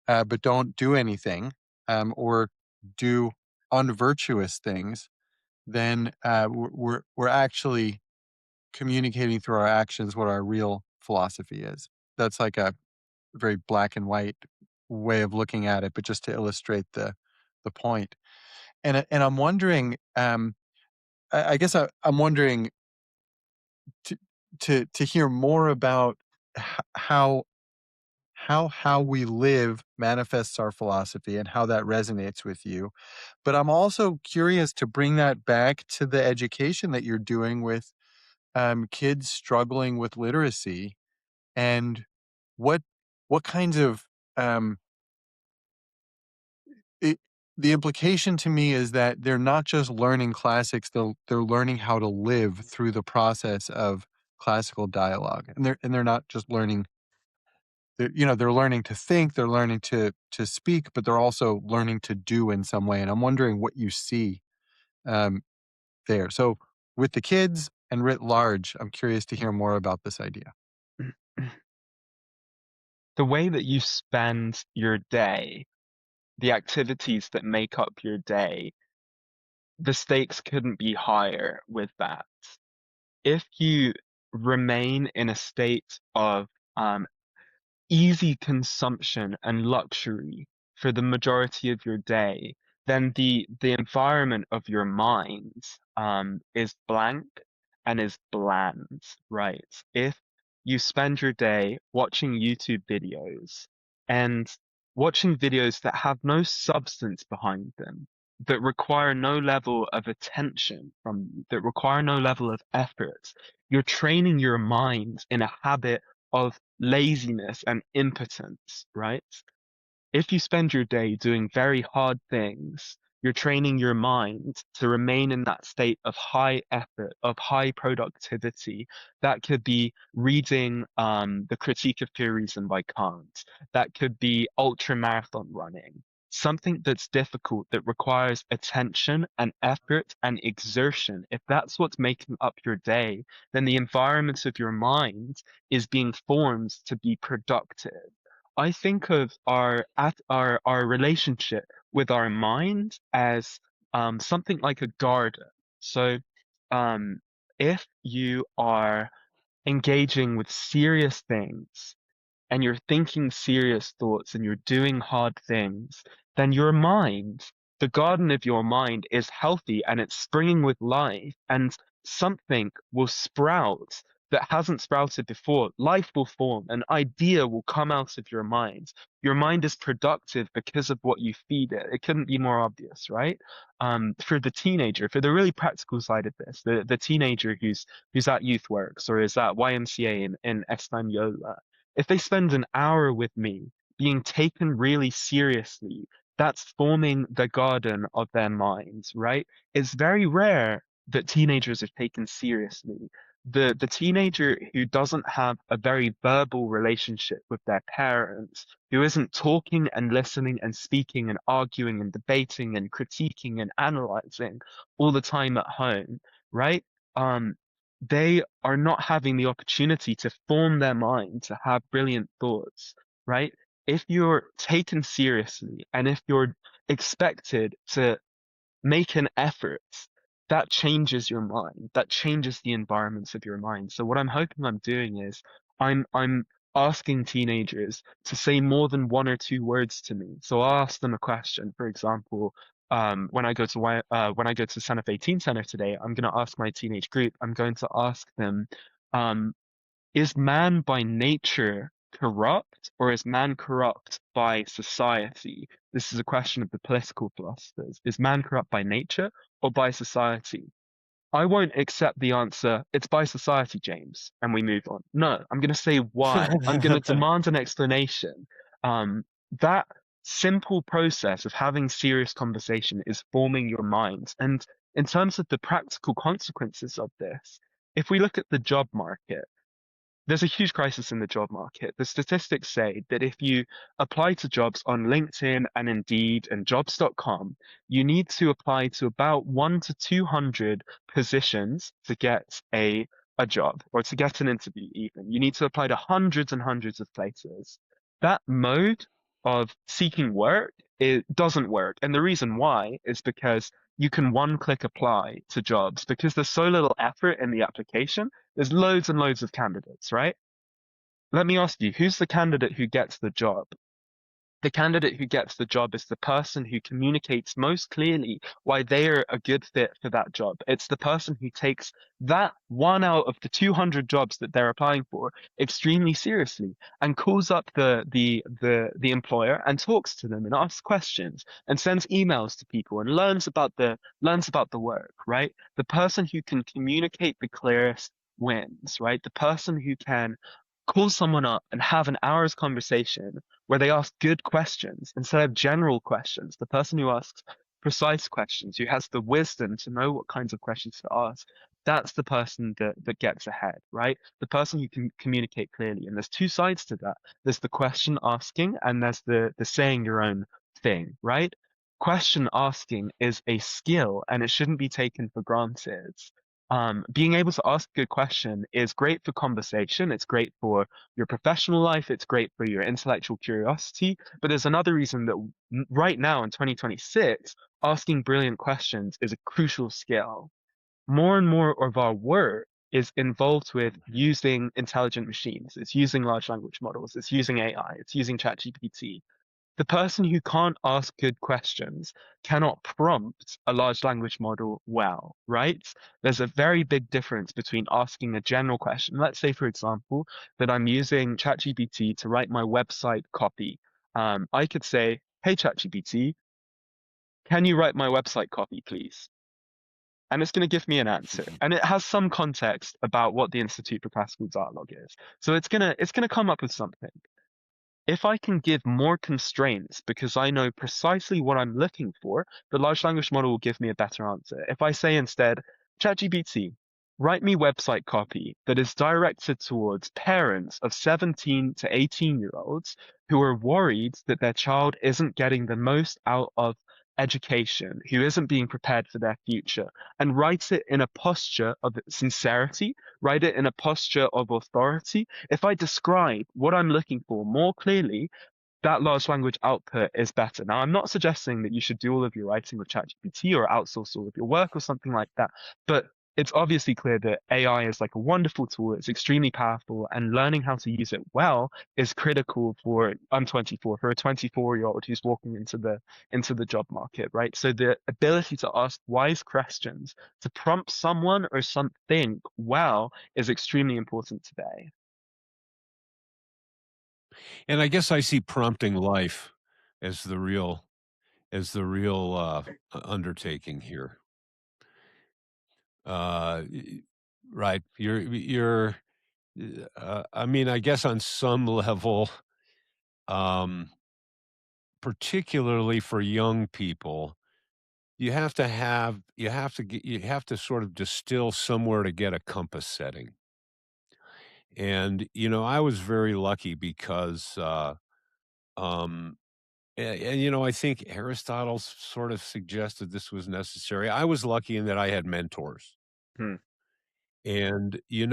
but don't do anything, or do unvirtuous things, then we're actually communicating through our actions what our real philosophy is. That's like a very black and white way of looking at it, but just to illustrate the point. And I'm wondering, I guess I'm wondering to to hear more about how how we live manifests our philosophy and how that resonates with you. But I'm also curious to bring that back to the education that you're doing with kids struggling with literacy, and what kinds of um, it, the implication to me is that they're not just learning classics; they're learning how to live through the process of classical dialogue, and they're not just learning. They're learning to think, they're learning to speak, but they're also learning to do in some way. And I'm wondering what you see um, there. So with the kids and writ large, I'm curious to hear more about this idea. The way that you spend your day, the activities that make up your day, the stakes couldn't be higher with that. If you remain in a state of um, easy consumption and luxury for the majority of your day, then the environment of your mind is blank and is bland, right? If you spend your day watching YouTube videos and watching videos that have no substance behind them, that require no level of attention from you, that require no level of effort, you're training your mind in a habit of laziness and impotence, right? If you spend your day doing very hard things, you're training your mind to remain in that state of high effort, of high productivity. That could be reading The Critique of Pure Reason by Kant. That could be ultra marathon running. Something that's difficult, that requires attention and effort and exertion. If that's what's making up your day, then the environment of your mind is being formed to be productive. I think of our relationship with our mind as something like a garden. So um, if you are engaging with serious things and you're thinking serious thoughts and you're doing hard things, then your mind the garden of your mind is healthy and it's springing with life, and something will sprout that hasn't sprouted before. Life will form, an idea will come out of your mind. Your mind is productive because of what you feed it. It couldn't be more obvious, right? For the teenager, for the really practical side of this, the teenager who's at youth works or is at YMCA in Española, if they spend an hour with me being taken really seriously, that's forming the garden of their minds, right? It's very rare that teenagers are taken seriously. The teenager who doesn't have a very verbal relationship with their parents, who isn't talking and listening and speaking and arguing and debating and critiquing and analyzing all the time at home, right? Um, they are not having the opportunity to form their mind, to have brilliant thoughts, right? If you're taken seriously and if you're expected to make an effort, that changes your mind. That changes the environments of your mind. So what I'm hoping I'm doing is I'm asking teenagers to say more than one or two words to me. So I'll ask them a question. For example, when I go to Santa Fe Teen Center today, I'm going to ask my teenage group. I'm going to ask them, um, is man by nature corrupt, or is man corrupt by society? This is a question of the political philosophers. Is man corrupt by nature or by society? I won't accept the answer, it's by society, James, and we move on. No, I'm going to say why. I'm going to demand an explanation. Um, that simple process of having serious conversation is forming your mind. And in terms of the practical consequences of this, if we look at the job market, there's a huge crisis in the job market. The statistics say that if you apply to jobs on LinkedIn and Indeed and jobs.com, you need to apply to about 1 to 200 positions to get a job or to get an interview even. You need to apply to hundreds and hundreds of places. That mode of seeking work, it doesn't work. And the reason why is because you can one-click apply to jobs because there's so little effort in the application. There's loads and loads of candidates, right? Let me ask you, who's the candidate who gets the job? The candidate who gets the job is the person who communicates most clearly why they are a good fit for that job. It's the person who takes that one out of the 200 jobs that they're applying for extremely seriously and calls up the employer and talks to them and asks questions and sends emails to people and learns about the work, right? The person who can communicate the clearest wins, right? The person who can call someone up and have an hour's conversation where they ask good questions instead of general questions. The person who asks precise questions, who has the wisdom to know what kinds of questions to ask, that's the person that gets ahead, right? The person who can communicate clearly. And there's two sides to that. There's the question asking and there's the saying your own thing, right? Question asking is a skill and it shouldn't be taken for granted. Being able to ask a good question is great for conversation. It's great for your professional life. It's great for your intellectual curiosity. But there's another reason that right now in 2026, asking brilliant questions is a crucial skill. More and more of our work is involved with using intelligent machines. It's using large language models. It's using AI. It's using ChatGPT. The person who can't ask good questions cannot prompt a large language model well, right? There's a very big difference between asking a general question. Let's say, for example, that I'm using ChatGPT to write my website copy. I could say, hey, ChatGPT, can you write my website copy, please? And it's going to give me an answer. And it has some context about what the Institute for Classical Dialogue is. So it's gonna come up with something. If I can give more constraints because I know precisely what I'm looking for, the large language model will give me a better answer. If I say instead, ChatGPT, write me website copy that is directed towards parents of 17 to 18-year-olds who are worried that their child isn't getting the most out of education, who isn't being prepared for their future, and write it in a posture of sincerity, write it in a posture of authority. If I describe what I'm looking for more clearly, that large language output is better. Now, I'm not suggesting that you should do all of your writing with ChatGPT or outsource all of your work or something like that, but it's obviously clear that AI is like a wonderful tool. It's extremely powerful, and learning how to use it well is critical for I'm 24, for a 24-year-old who's walking into the job market, right? So the ability to ask wise questions, to prompt someone or something well is extremely important today. And I guess I see prompting life as the real undertaking here. Right. I mean, I guess on some level, um, particularly for young people, you have to sort of distill somewhere to get a compass setting. And, I was very lucky because, um, I think Aristotle sort of suggested this was necessary. I was lucky in that I had mentors. Hmm. And, in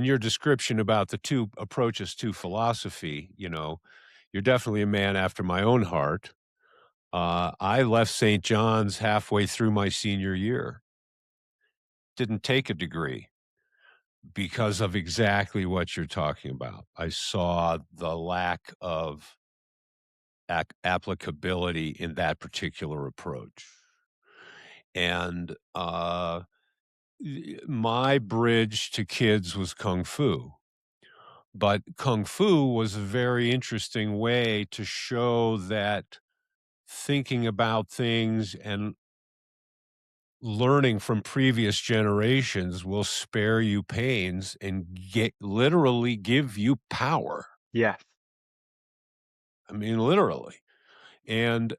your description about the two approaches to philosophy, you're definitely a man after my own heart. I left St. John's halfway through my senior year, didn't take a degree because of exactly what you're talking about. I saw the lack of applicability in that particular approach. And my bridge to kids was Kung Fu. But Kung Fu was a very interesting way to show that thinking about things and learning from previous generations will spare you pains and literally give you power. Yes. I mean, literally. And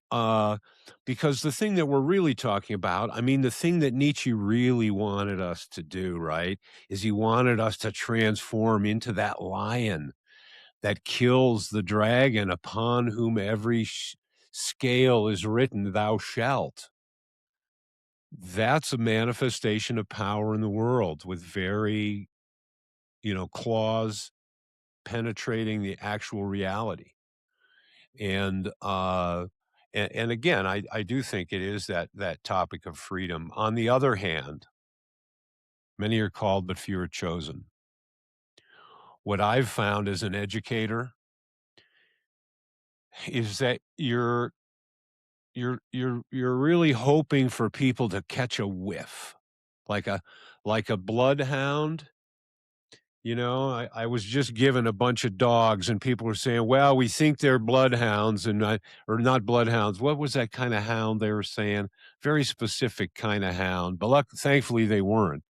because the thing that we're really talking about, I mean, the thing that Nietzsche really wanted us to do, right, is he wanted us to transform into that lion that kills the dragon upon whom every scale is written, thou shalt. That's a manifestation of power in the world with very, claws penetrating the actual reality. And again, I do think it is that topic of freedom. On the other hand, many are called, but few are chosen. What I've found as an educator is that you're really hoping for people to catch a whiff, like a bloodhound. I was just given a bunch of dogs, and people were saying, "Well, we think they're bloodhounds, or not bloodhounds." What was that kind of hound they were saying? Very specific kind of hound, but thankfully they weren't.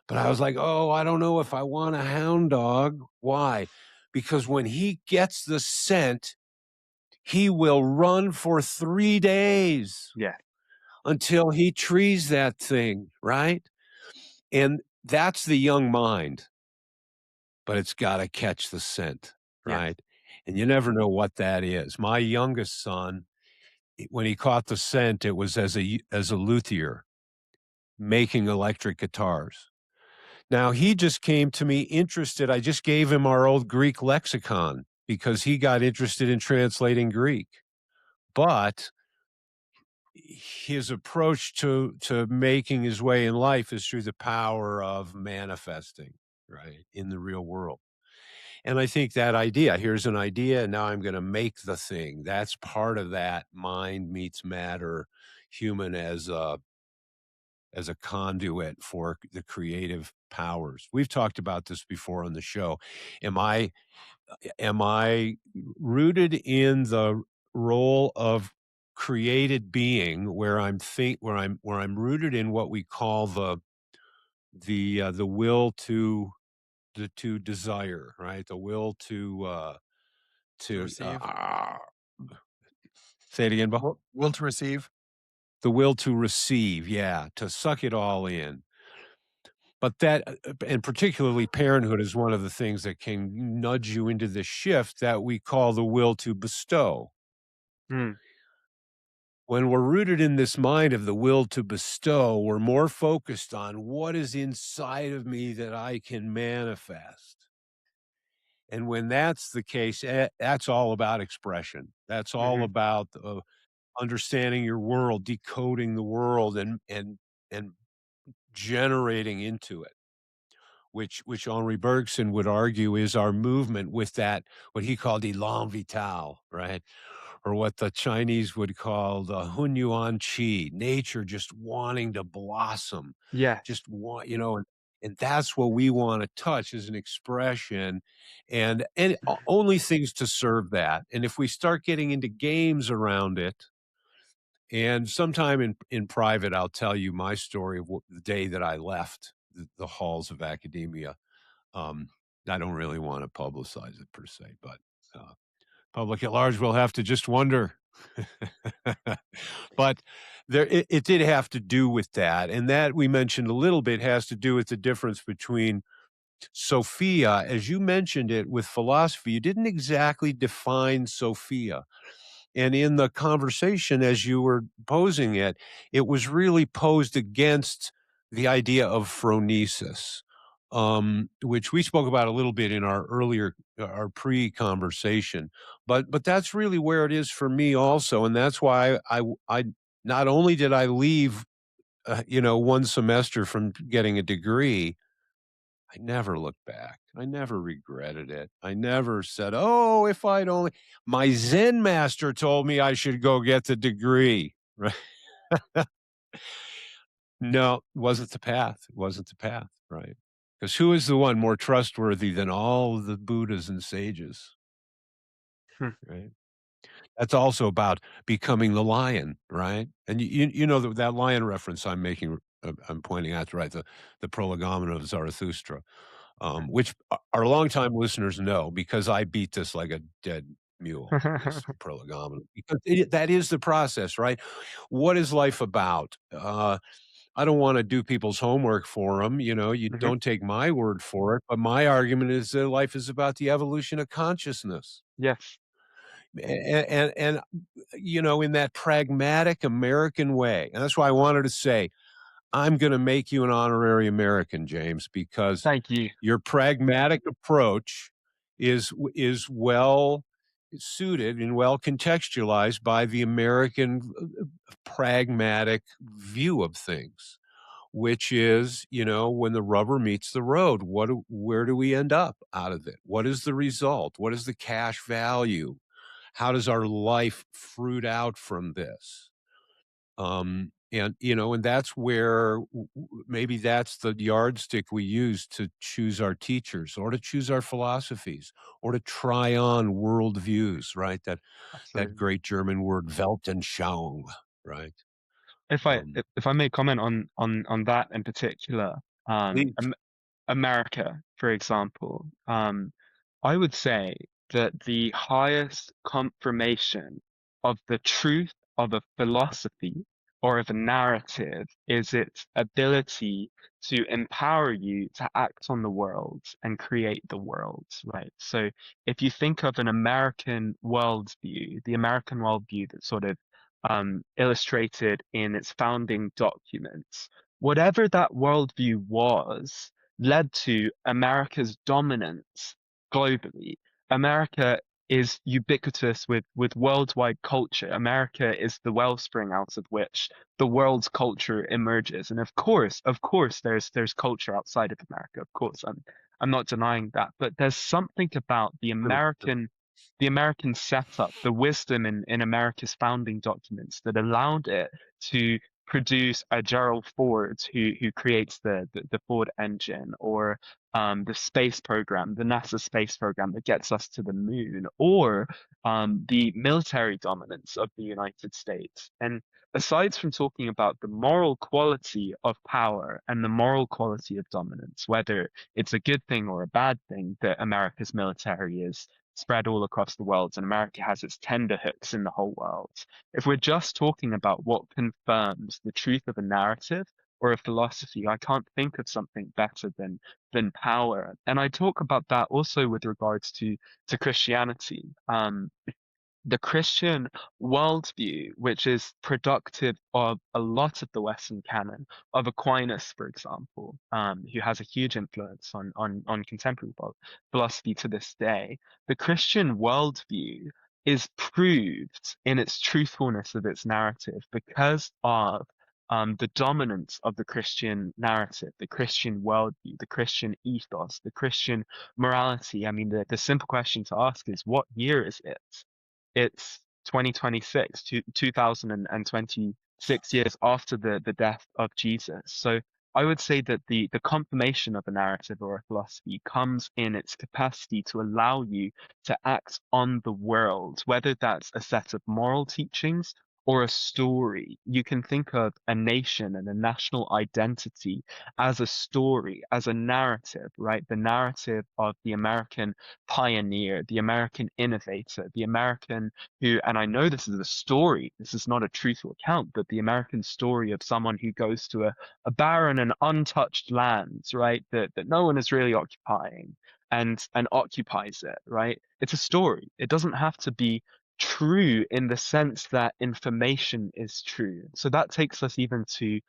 But I was like, "Oh, I don't know if I want a hound dog." Why? Because when he gets the scent, he will run for 3 days Yeah. until he trees that thing, right? And that's the young mind, but it's gotta catch the scent, Yeah. right? And you never know what that is. My youngest son, when he caught the scent, it was as a luthier making electric guitars. Now, he just came to me interested. I just gave him our old Greek lexicon because he got interested in translating Greek. But his approach to making his way in life is through the power of manifesting, right, in the real world. And I think that idea, here's an idea, and now I'm going to make the thing. That's part of that mind meets matter, human as a conduit for the creative powers. We've talked about this before on the show. Am I am I rooted in the role of created being where I'm rooted in what we call the will to desire, right? The will To to receive. say it again, Bo. Will to receive. The will to receive, yeah, to suck it all in. But that, and particularly parenthood, is one of the things that can nudge you into the shift that we call the will to bestow. Hmm. When we're rooted in this mind of the will to bestow, we're more focused on what is inside of me that I can manifest. And when that's the case, that's all about expression. That's all Hmm. about understanding your world, decoding the world, and generating into it, which Henri Bergson would argue is our movement with that, what he called elan vital, right? Or what the Chinese would call the Hunyuan Qi, nature just wanting to blossom, Yes. just want, and that's what we want to touch as an expression, and only things to serve that. And if we start getting into games around it, and sometime in private, I'll tell you my story of the day that I left the halls of academia. Um, I don't really want to publicize it per se, but uh, public at large will have to just wonder. But it did have to do with that, and that we mentioned a little bit has to do with the difference between Sophia, as you mentioned it with philosophy. You didn't exactly define Sophia. And in the conversation, as you were posing it, it was really posed against the idea of phronesis, which we spoke about a little bit in our pre-conversation. But that's really where it is for me also, and that's why I not only did I leave, one semester from getting a degree, I never looked back. I never regretted it. I never said, "Oh, if I'd only." My Zen master told me I should go get the degree. Right? No, it wasn't the path. It wasn't the path. Right? Because who is the one more trustworthy than all the Buddhas and sages? Hmm. Right? That's also about becoming the lion, right? And you know that lion reference I'm making, I'm pointing out, right? The prolegomena of Zarathustra, which our longtime listeners know because I beat this like a dead mule. This prolegomena, because that is the process, right? What is life about? I don't want to do people's homework for them. You Mhm. don't take my word for it. But my argument is that life is about the evolution of consciousness. Yes. And in that pragmatic American way. And that's why I wanted to say, I'm going to make you an honorary American, James, because Thank you. your pragmatic approach is well suited and well contextualized by the American pragmatic view of things, which is, when the rubber meets the road, where do we end up out of it? What is the result? What is the cash value? How does our life fruit out from this? And that's where maybe that's the yardstick we use to choose our teachers or to choose our philosophies or to try on worldviews, right? That Absolutely. great German word Weltanschauung, right? If I may comment on that in particular, Please. America, for example, I would say that the highest confirmation of the truth of a philosophy or of a narrative is its ability to empower you to act on the world and create the world, right? So if you think of an American worldview, the American worldview that's sort of illustrated in its founding documents, whatever that worldview was, led to America's dominance globally. America is ubiquitous with worldwide culture. America is the wellspring out of which the world's culture emerges. And of course, there's culture outside of America. Of course, I'm not denying that. But there's something about the American setup, the wisdom in America's founding documents that allowed it to produce a Gerald Ford who creates the Ford engine, or the space program, the NASA space program that gets us to the moon, or the military dominance of the United States. And aside from talking about the moral quality of power and the moral quality of dominance, whether it's a good thing or a bad thing that America's military is spread all across the world and America has its tenderhooks in the whole world. If we're just talking about what confirms the truth of a narrative or a philosophy, I can't think of something better than power. And I talk about that also with regards to Christianity. The Christian worldview, which is productive of a lot of the Western canon, of Aquinas, for example, who has a huge influence on contemporary philosophy to this day. The Christian worldview is proved in its truthfulness of its narrative because of the dominance of the Christian narrative, the Christian worldview, the Christian ethos, the Christian morality. I mean, the simple question to ask is, what year is it? It's 2026, 2026 years after the death of Jesus. So I would say that the confirmation of a narrative or a philosophy comes in its capacity to allow you to act on the world, whether that's a set of moral teachings or a story. You can think of a nation and a national identity as a story, as a narrative, right? The narrative of the American pioneer, the American innovator, the American who, and I know this is a story, this is not a truthful account, but the American story of someone who goes to a barren and untouched lands, right? That no one is really occupying and occupies it, right? It's a story. It doesn't have to be true in the sense that information is true. So that takes us even to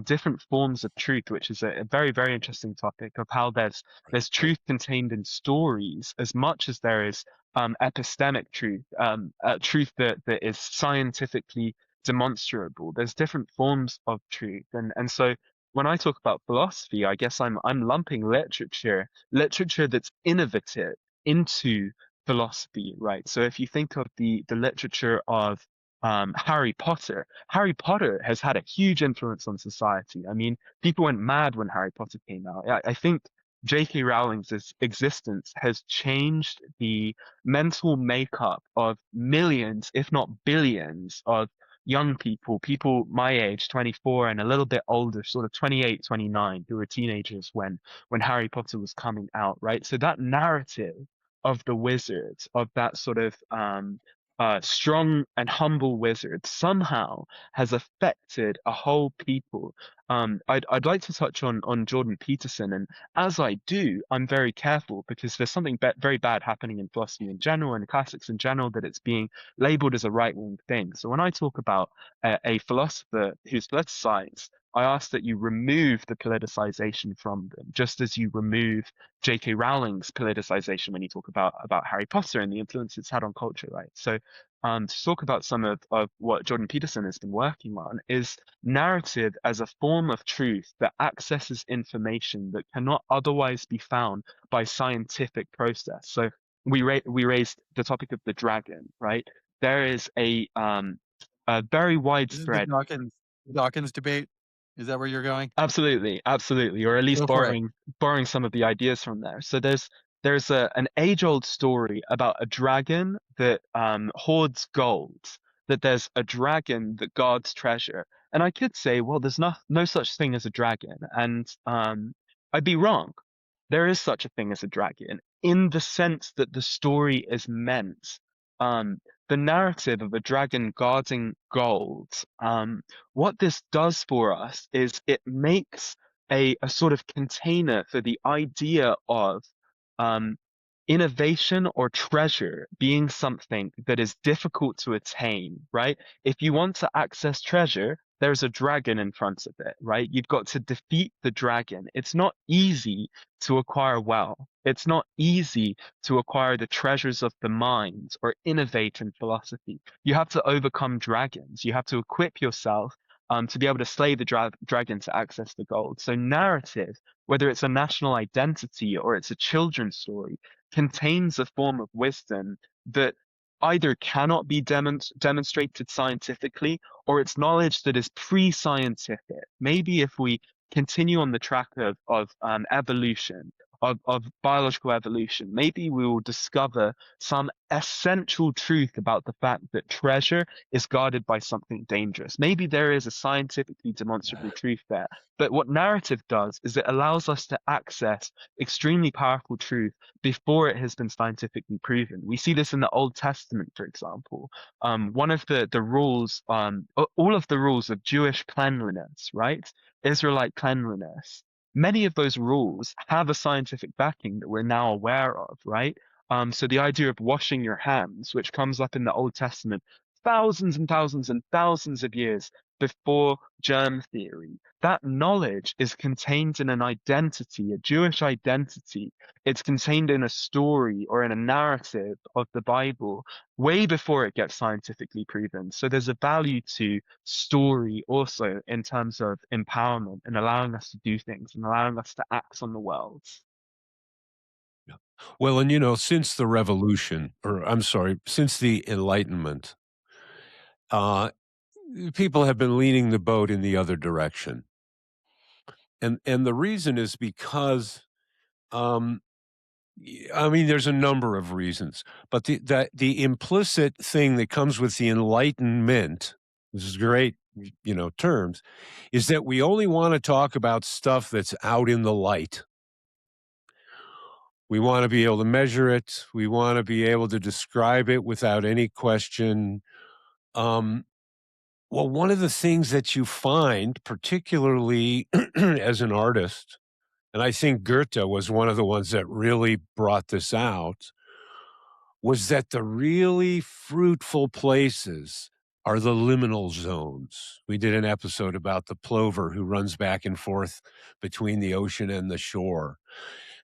different forms of truth, which is a very, very interesting topic of how there's truth contained in stories as much as there is epistemic truth, truth that is scientifically demonstrable. There's different forms of truth, and so when I talk about philosophy, I guess I'm lumping literature that's innovative into philosophy, right? So if you think of the literature of Harry Potter. Harry Potter has had a huge influence on society. I mean, people went mad when Harry Potter came out. I think J.K. Rowling's existence has changed the mental makeup of millions, if not billions, of young people, people my age, 24 and a little bit older, sort of 28, 29, who were teenagers when Harry Potter was coming out, right? So that narrative of the wizard, of that sort of strong and humble wizard somehow has affected a whole people. I'd like to touch on Jordan Peterson, and as I do, I'm very careful because there's something very bad happening in philosophy in general and classics in general, that it's being labeled as a right-wing thing. So when I talk about a philosopher who's politicized, I ask that you remove the politicization from them, just as you remove J.K. Rowling's politicization when you talk about Harry Potter and the influence it's had on culture, right? So to talk about some of what Jordan Peterson has been working on is narrative as a form of truth that accesses information that cannot otherwise be found by scientific process. So we raised the topic of the dragon, right? There is a very This is the widespread. Dawkins debate. Is that where you're going? Absolutely, absolutely, or at least Go for it. borrowing some of the ideas from there. So there's an age-old story about a dragon that hoards gold, that there's a dragon that guards treasure. And I could say, well, there's no such thing as a dragon, and I'd be wrong. There is such a thing as a dragon in the sense that the story is meant. Um, the narrative of a dragon guarding gold. What this does for us is it makes a sort of container for the idea of um, innovation or treasure being something that is difficult to attain, right? If you want to access treasure, there's a dragon in front of it, right? You've got to defeat the dragon. It's not easy to acquire wealth. It's not easy to acquire the treasures of the mind or innovate in philosophy. You have to overcome dragons. You have to equip yourself to be able to slay the dragon to access the gold. So narrative, whether it's a national identity or it's a children's story, contains a form of wisdom that either cannot be demonstrated scientifically, or it's knowledge that is pre-scientific. Maybe if we continue on the track of evolution, of biological evolution, maybe we will discover some essential truth about the fact that treasure is guarded by something dangerous. Maybe there is a scientifically demonstrable truth there. But what narrative does is it allows us to access extremely powerful truth before it has been scientifically proven. We see this in the Old Testament, for example. One of the rules, all of the rules of Jewish cleanliness, right? Israelite cleanliness. Many of those rules have a scientific backing that we're now aware of, right? So the idea of washing your hands, which comes up in the Old Testament thousands and thousands and thousands of years before germ theory. That knowledge is contained in an identity, a Jewish identity. It's contained in a story or in a narrative of the Bible way before it gets scientifically proven. So there's a value to story also in terms of empowerment and allowing us to do things and allowing us to act on the world. Yeah. Well, and since the revolution, or I'm sorry, since the Enlightenment, uh, people have been leaning the boat in the other direction. And the reason is because, um, I mean, there's a number of reasons, but the implicit thing that comes with the Enlightenment, this is great, terms, is that we only want to talk about stuff that's out in the light. We want to be able to measure it. We want to be able to describe it without any question. Um, well, one of the things that you find, particularly as an artist, and I think Goethe was one of the ones that really brought this out, was that the really fruitful places are the liminal zones. We did an episode about the plover who runs back and forth between the ocean and the shore,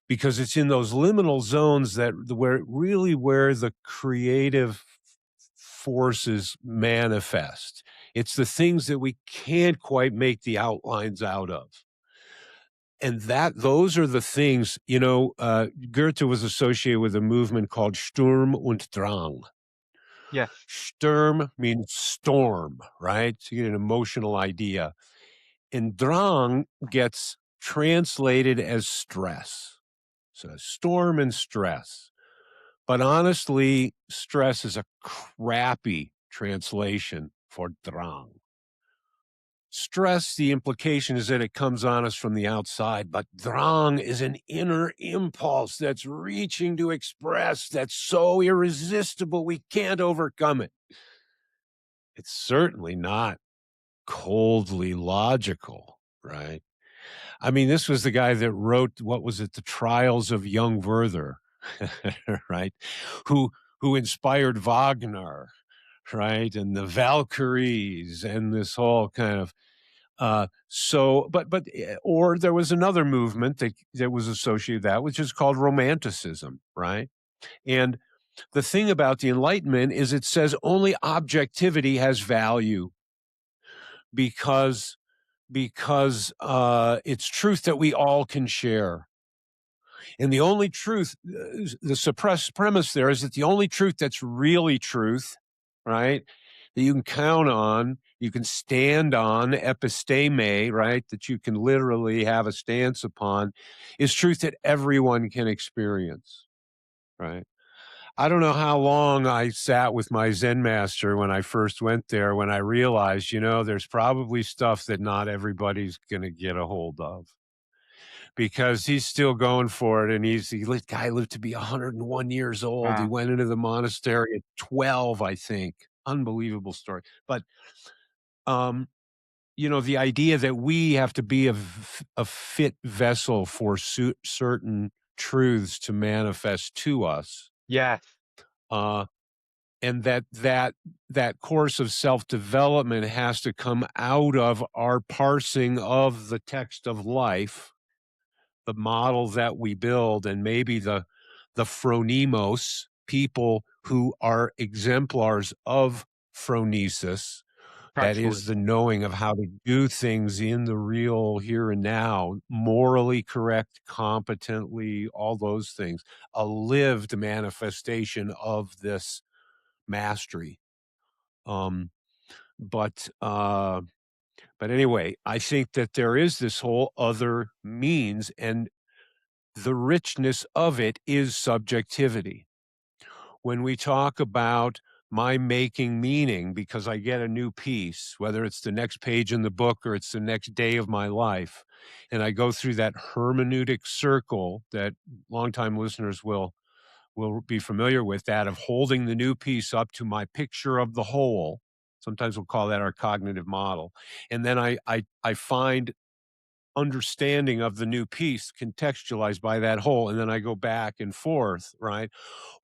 because it's in those liminal zones that where the creative forces manifest. It's the things that we can't quite make the outlines out of. And those are the things, Goethe was associated with a movement called Sturm und Drang. Yes. Sturm means storm, right? So you get an emotional idea. And Drang gets translated as stress. So storm and stress. But honestly, stress is a crappy translation for Drang. Stress, the implication is that it comes on us from the outside, but Drang is an inner impulse that's reaching to express, that's so irresistible we can't overcome it. It's certainly not coldly logical, right? I mean, this was the guy that wrote, what was it, The Trials of Young Werther, right? Who inspired Wagner, right? And the Valkyries and this whole kind of or there was another movement that was associated with that, which is called Romanticism, right? And the thing about the Enlightenment is it says only objectivity has value because it's truth that we all can share. And the only truth, the suppressed premise there is that the only truth that's really truth, right, that you can count on, you can stand on, episteme, right, that you can literally have a stance upon, is truth that everyone can experience, right? I don't know how long I sat with my Zen master when I first went there, when I realized, there's probably stuff that not everybody's going to get a hold of, because he's still going for it. And guy lived to be 101 years old. He Wow. went into the monastery at 12, I think. Unbelievable story. But, the idea that we have to be a fit vessel for certain truths to manifest to us. Yes. And that course of self-development has to come out of our parsing of the text of life, the model that we build, and maybe the phronimos, people who are exemplars of phronesis, that is the knowing of how to do things in the real here and now, morally correct, competently, all those things, a lived manifestation of this mastery. But anyway, I think that there is this whole other means, and the richness of it is subjectivity. When we talk about my making meaning because I get a new piece, whether it's the next page in the book or it's the next day of my life, and I go through that hermeneutic circle that longtime listeners will be familiar with, that of holding the new piece up to my picture of the whole. Sometimes we'll call that our cognitive model. And then I find understanding of the new piece contextualized by that whole, and then I go back and forth, right?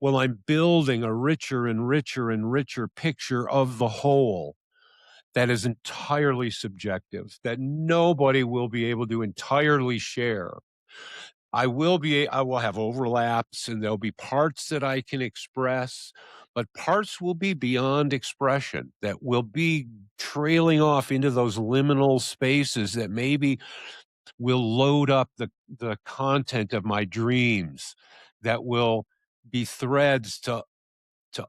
Well, I'm building a richer and richer and richer picture of the whole that is entirely subjective, that nobody will be able to entirely share. I will have overlaps, and there'll be parts that I can express, but parts will be beyond expression, that will be trailing off into those liminal spaces that maybe will load up the content of my dreams, that will be threads to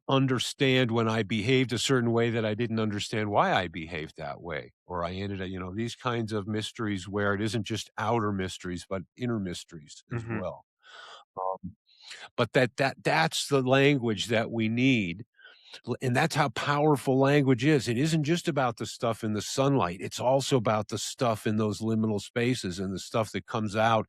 understand when I behaved a certain way that I didn't understand why I behaved that way. Or I ended up, these kinds of mysteries where it isn't just outer mysteries, but inner mysteries as Mm-hmm. well. Um, but that's the language that we need. And that's how powerful language is. It isn't just about the stuff in the sunlight. It's also about the stuff in those liminal spaces and the stuff that comes out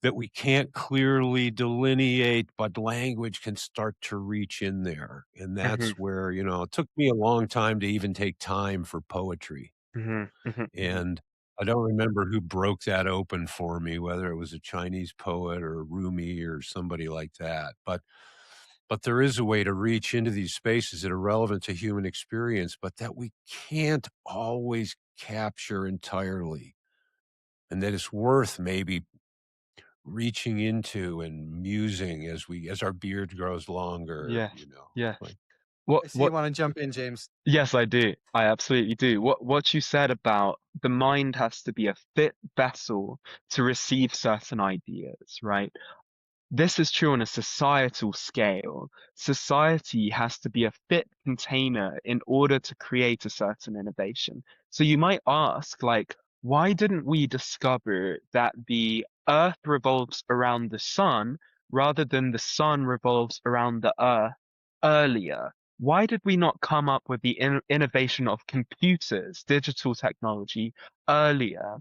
that we can't clearly delineate, but language can start to reach in there. And Mm-hmm. that's where, it took me a long time to even take time for poetry. Mm-hmm. Mm-hmm. And I don't remember who broke that open for me, whether it was a Chinese poet or Rumi or somebody like that. But there is a way to reach into these spaces that are relevant to human experience, but that we can't always capture entirely. And that it's worth maybe reaching into and musing as our beard grows longer, Yes. Yes. like What I see you what want to jump in, James. Yes, I do. I absolutely do. What you said about the mind has to be a fit vessel to receive certain ideas, right? This is true on a societal scale. Society has to be a fit container in order to create a certain innovation. So you might ask, like, why didn't we discover that the Earth revolves around the sun rather than the sun revolves around the Earth earlier? Why did we not come up with the innovation of computers, digital technology earlier?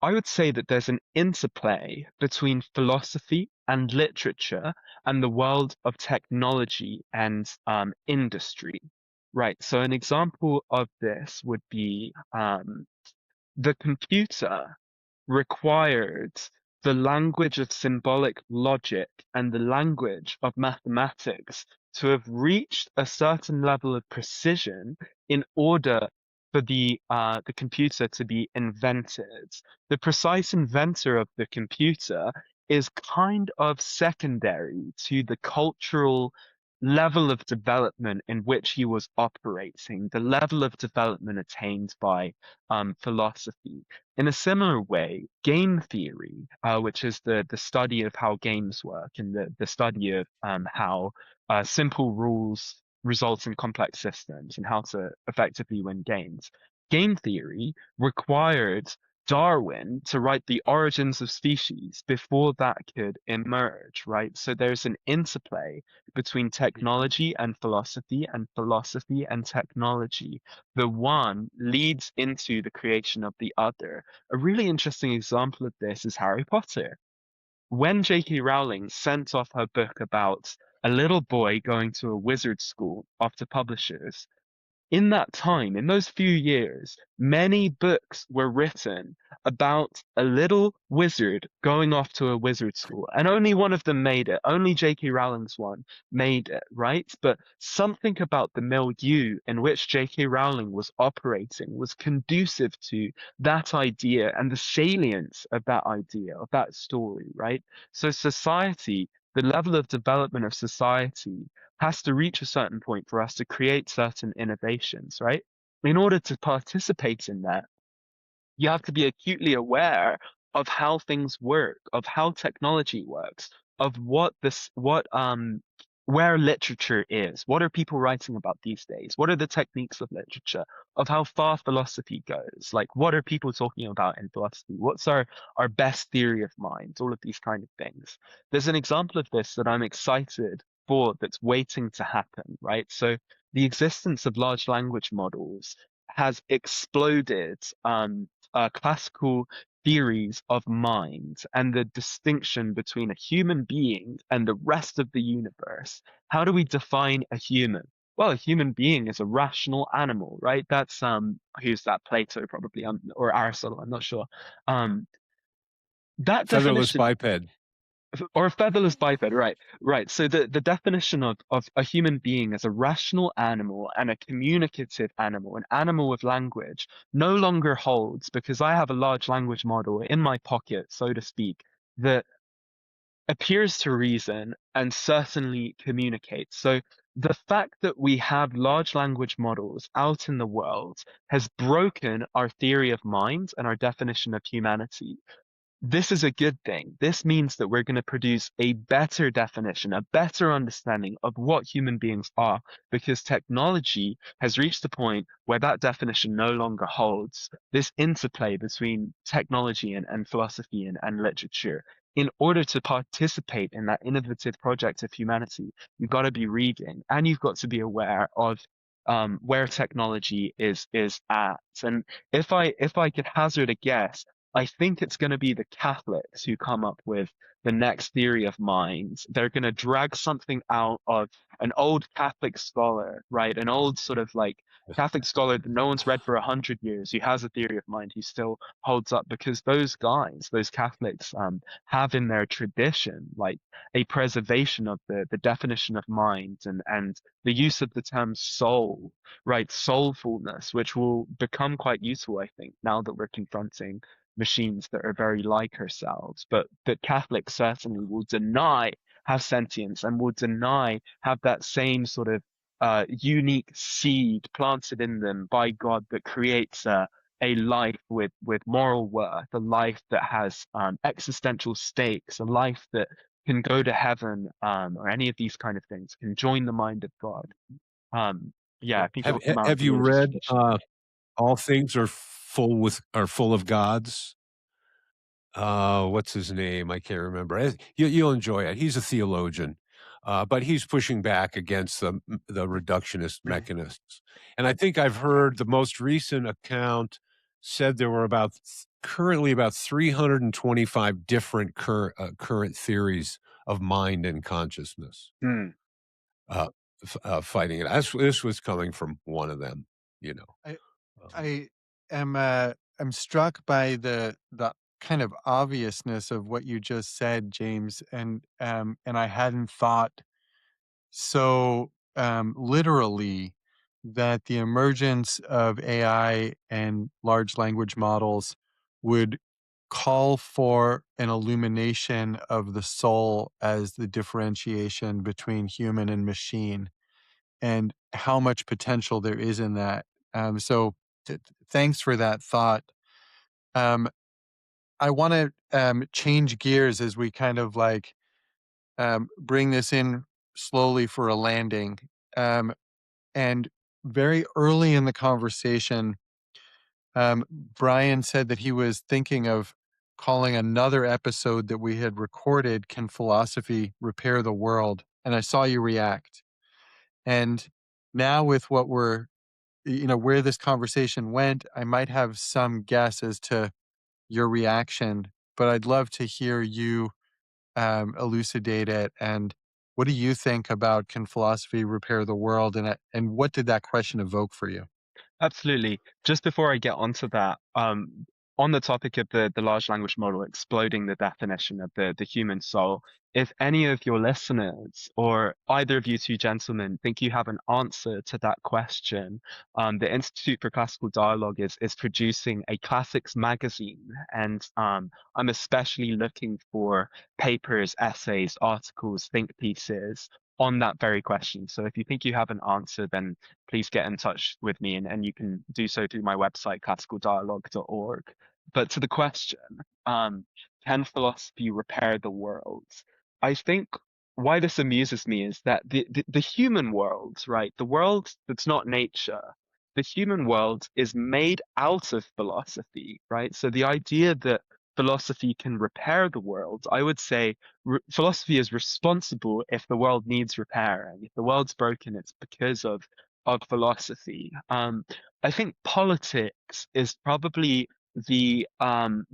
I would say that there's an interplay between philosophy and literature and the world of technology and industry. Right. So an example of this would be the computer required the language of symbolic logic and the language of mathematics to have reached a certain level of precision in order for the computer to be invented. The precise inventor of the computer is kind of secondary to the cultural level of development in which he was operating, the level of development attained by philosophy. In a similar way, game theory, which is the study of how games work and the study of how simple rules result in complex systems and how to effectively win games. Game theory required Darwin to write the origins of species before that could emerge, right? So there's an interplay between technology and philosophy and technology. The one leads into the creation of the other. A really interesting example of this is Harry Potter. When J.K. Rowling sent off her book about a little boy going to a wizard school off to publishers, in that time, in those few years, many books were written about a little wizard going off to a wizard school, and only one of them made it. Only J.K. Rowling's one made it, right? But something about the milieu in which J.K. Rowling was operating was conducive to that idea and the salience of that idea, of that story, right? So society, the level of development of society has to reach a certain point for us to create certain innovations, right? In order to participate in that, you have to be acutely aware of how things work, of how technology works, of where literature is. What are people writing about these days? What are the techniques of literature? Of how far philosophy goes? Like, what are people talking about in philosophy? What's our best theory of mind? All of these kind of things. There's an example of this that I'm excited for that's waiting to happen, right? So the existence of large language models has exploded classical theories of mind and the distinction between a human being and the rest of the universe. How do we define a human? well, a human being is a rational animal, right? That's who's that? Plato probably, or Aristotle, I'm not sure. Um, that Featherless definition, biped. or a featherless biped, right? Right. So the definition of a human being as a rational animal and a communicative animal, an animal with language, no longer holds, because I have a large language model in my pocket, so to speak, that appears to reason and certainly communicates. So the fact that we have large language models out in the world has broken our theory of mind and our definition of humanity. This is a good thing. This means that we're going to produce a better definition, a better understanding of what human beings are, because technology has reached a point where that definition no longer holds. This interplay between technology and philosophy and literature. In order to participate in that innovative project of humanity, you've got to be reading and you've got to be aware of where technology is at. And if I could hazard a guess, I think it's going to be the Catholics who come up with the next theory of mind. They're going to drag something out of an old Catholic scholar, right? An old sort of like Catholic scholar that no one's read for 100 years, who has a theory of mind, who still holds up, because those guys, those Catholics, have in their tradition like a preservation of the definition of mind and the use of the term soul, right? Soulfulness, which will become quite useful, I think, now that we're confronting machines that are very like ourselves, but that Catholics certainly will deny have sentience and will deny have that same sort of unique seed planted in them by God that creates a life with moral worth, a life that has existential stakes, a life that can go to heaven, or any of these kind of things, can join the mind of God. Yeah, I think it Have will come out of have the you religious read tradition. All Things Are Full of Gods? What's his name? I can't remember. You'll enjoy it. He's a theologian, but he's pushing back against the reductionist mechanists. And I think I've heard the most recent account said there were currently about 325 different current theories of mind and consciousness Hmm. uh, fighting it. This was coming from one of them, you know. I Um, I am struck by the kind of obviousness of what you just said, James, and I hadn't thought so literally that the emergence of AI and large language models would call for an illumination of the soul as the differentiation between human and machine, and how much potential there is in that. Thanks for that thought. Um, I want to change gears as we kind of like bring this in slowly for a landing. Um, and very early in the conversation, Brian said that he was thinking of calling another episode that we had recorded, Can Philosophy Repair the World? And I saw you react. And now, with what where this conversation went, I might have some guess as to your reaction, but I'd love to hear you elucidate it. And what do you think about Can Philosophy Repair the World? And what did that question evoke for you? Absolutely. Just before I get onto that, on the topic of the large language model exploding the definition of the human soul, if any of your listeners or either of you two gentlemen think you have an answer to that question, the Institute for Classical Dialogue is producing a classics magazine, and I'm especially looking for papers, essays, articles, think pieces on that very question. So if you think you have an answer, then please get in touch with me, and you can do so through my website, classicaldialogue.org. But to the question, um, can philosophy repair the world? I think why this amuses me is that the human world, right, the world that's not nature, the human world is made out of philosophy, right? So the idea that philosophy can repair the world, I would say philosophy is responsible if the world needs repairing. If the world's broken, it's because of philosophy. I think politics is probably the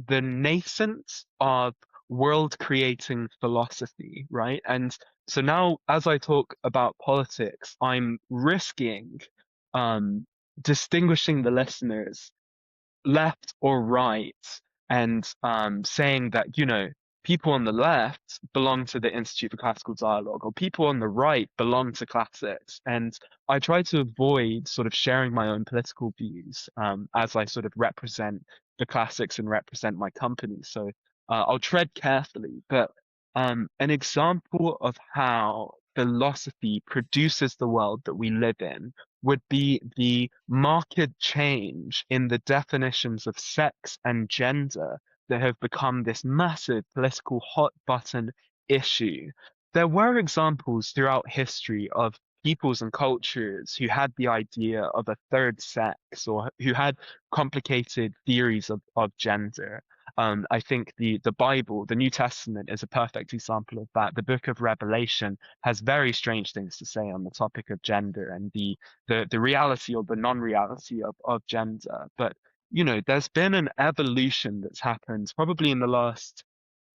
nascent of world creating philosophy, right? And so now, as I talk about politics, I'm risking um, distinguishing the listeners left or right, and saying that, people on the left belong to the Institute for Classical Dialogue, or people on the right belong to classics. And I try to avoid sort of sharing my own political views as I sort of represent the classics and represent my company. So I'll tread carefully, but an example of how philosophy produces the world that we live in would be the marked change in the definitions of sex and gender that have become this massive political hot button issue. There were examples throughout history of peoples and cultures who had the idea of a third sex, or who had complicated theories of gender. I think the Bible, the New Testament, is a perfect example of that. The book of Revelation has very strange things to say on the topic of gender and the reality or the non-reality of gender. But there's been an evolution that's happened probably in the last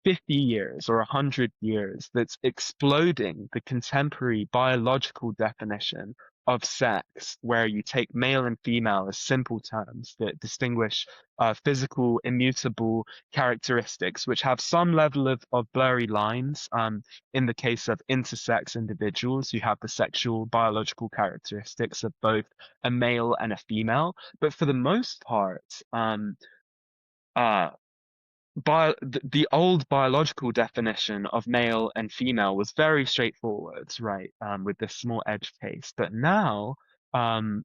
50 years or 100 years that's exploding the contemporary biological definition of sex, where you take male and female as simple terms that distinguish physical, immutable characteristics, which have some level of blurry lines. In the case of intersex individuals, you have the sexual biological characteristics of both a male and a female. But for the most part, uh, the old biological definition of male and female was very straightforward, right? With this small edge case. But now, um,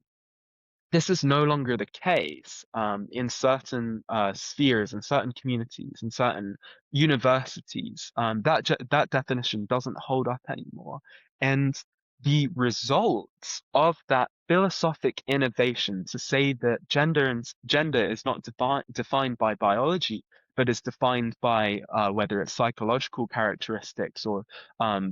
this is no longer the case in certain spheres, in certain communities, in certain universities. That definition doesn't hold up anymore, and the results of that philosophic innovation to say that gender is not defined by biology, but is defined by whether it's psychological characteristics or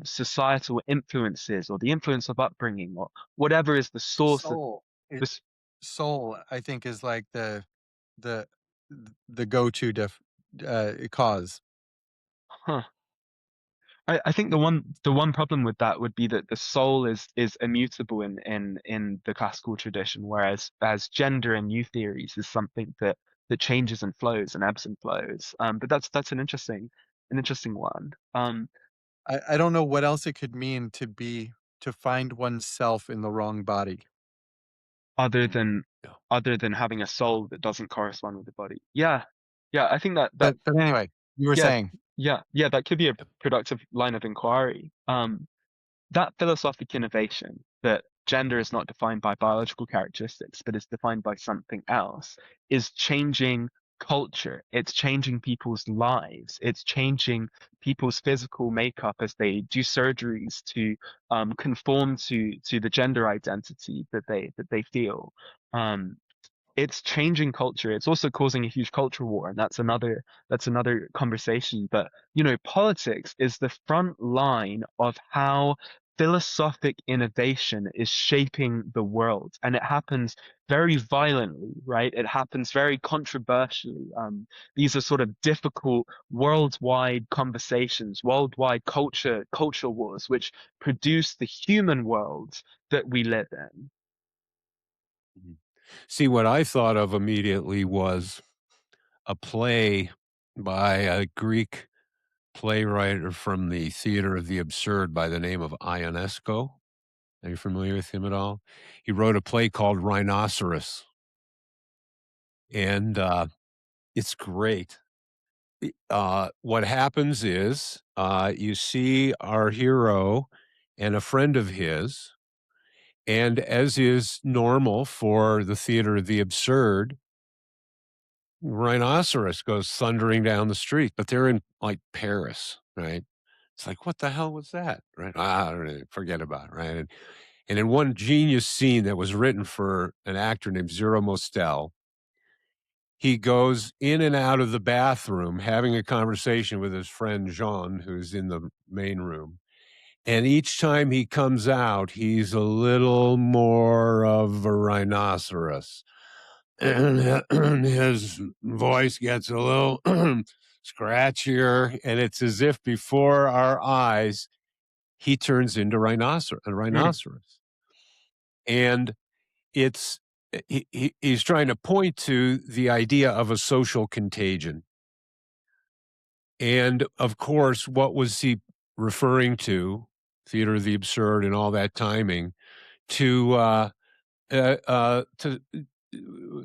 societal influences or the influence of upbringing or whatever is the source of Soul. this. Soul, I think, is like the the go-to cause. Huh. I think the one problem with that would be that the soul is immutable in the classical tradition, whereas as gender and new theories is something that changes and flows and ebbs and flows. But that's an interesting one. I don't know what else it could mean to find oneself in the wrong body. Other than Yeah. other than having a soul that doesn't correspond with the body. Yeah. Yeah, I think that But anyway, you were yeah, saying. yeah, that could be a productive line of inquiry. That philosophic innovation that gender is not defined by biological characteristics, but is defined by something else, is changing culture. It's changing people's lives. It's changing people's physical makeup as they do surgeries to conform to the gender identity that they feel. Um, it's changing culture. It's also causing a huge cultural war, and that's another conversation. But politics is the front line of how philosophic innovation is shaping the world, and it happens very violently, right? It happens very controversially. These are sort of difficult worldwide conversations, worldwide culture wars, which produce the human world that we live in. See, what I thought of immediately was a play by a Greek playwright from the theater of the absurd by the name of Ionesco. Are you familiar with him at all? He wrote a play called Rhinoceros, and it's great. What happens is you see our hero and a friend of his, and as is normal for the theater of the absurd, rhinoceros goes thundering down the street, but they're in like Paris, right? It's like, what the hell was that? Right? I don't know, forget about it, right? And in one genius scene that was written for an actor named Zero Mostel, he goes in and out of the bathroom having a conversation with his friend Jean, who's in the main room. And each time he comes out, he's a little more of a rhinoceros. And his voice gets a little scratch here, and it's as if before our eyes he turns into a Mm, rhinoceros. And it's he's trying to point to the idea of a social contagion. And of course, what was he referring to? Theater of the absurd and all that timing to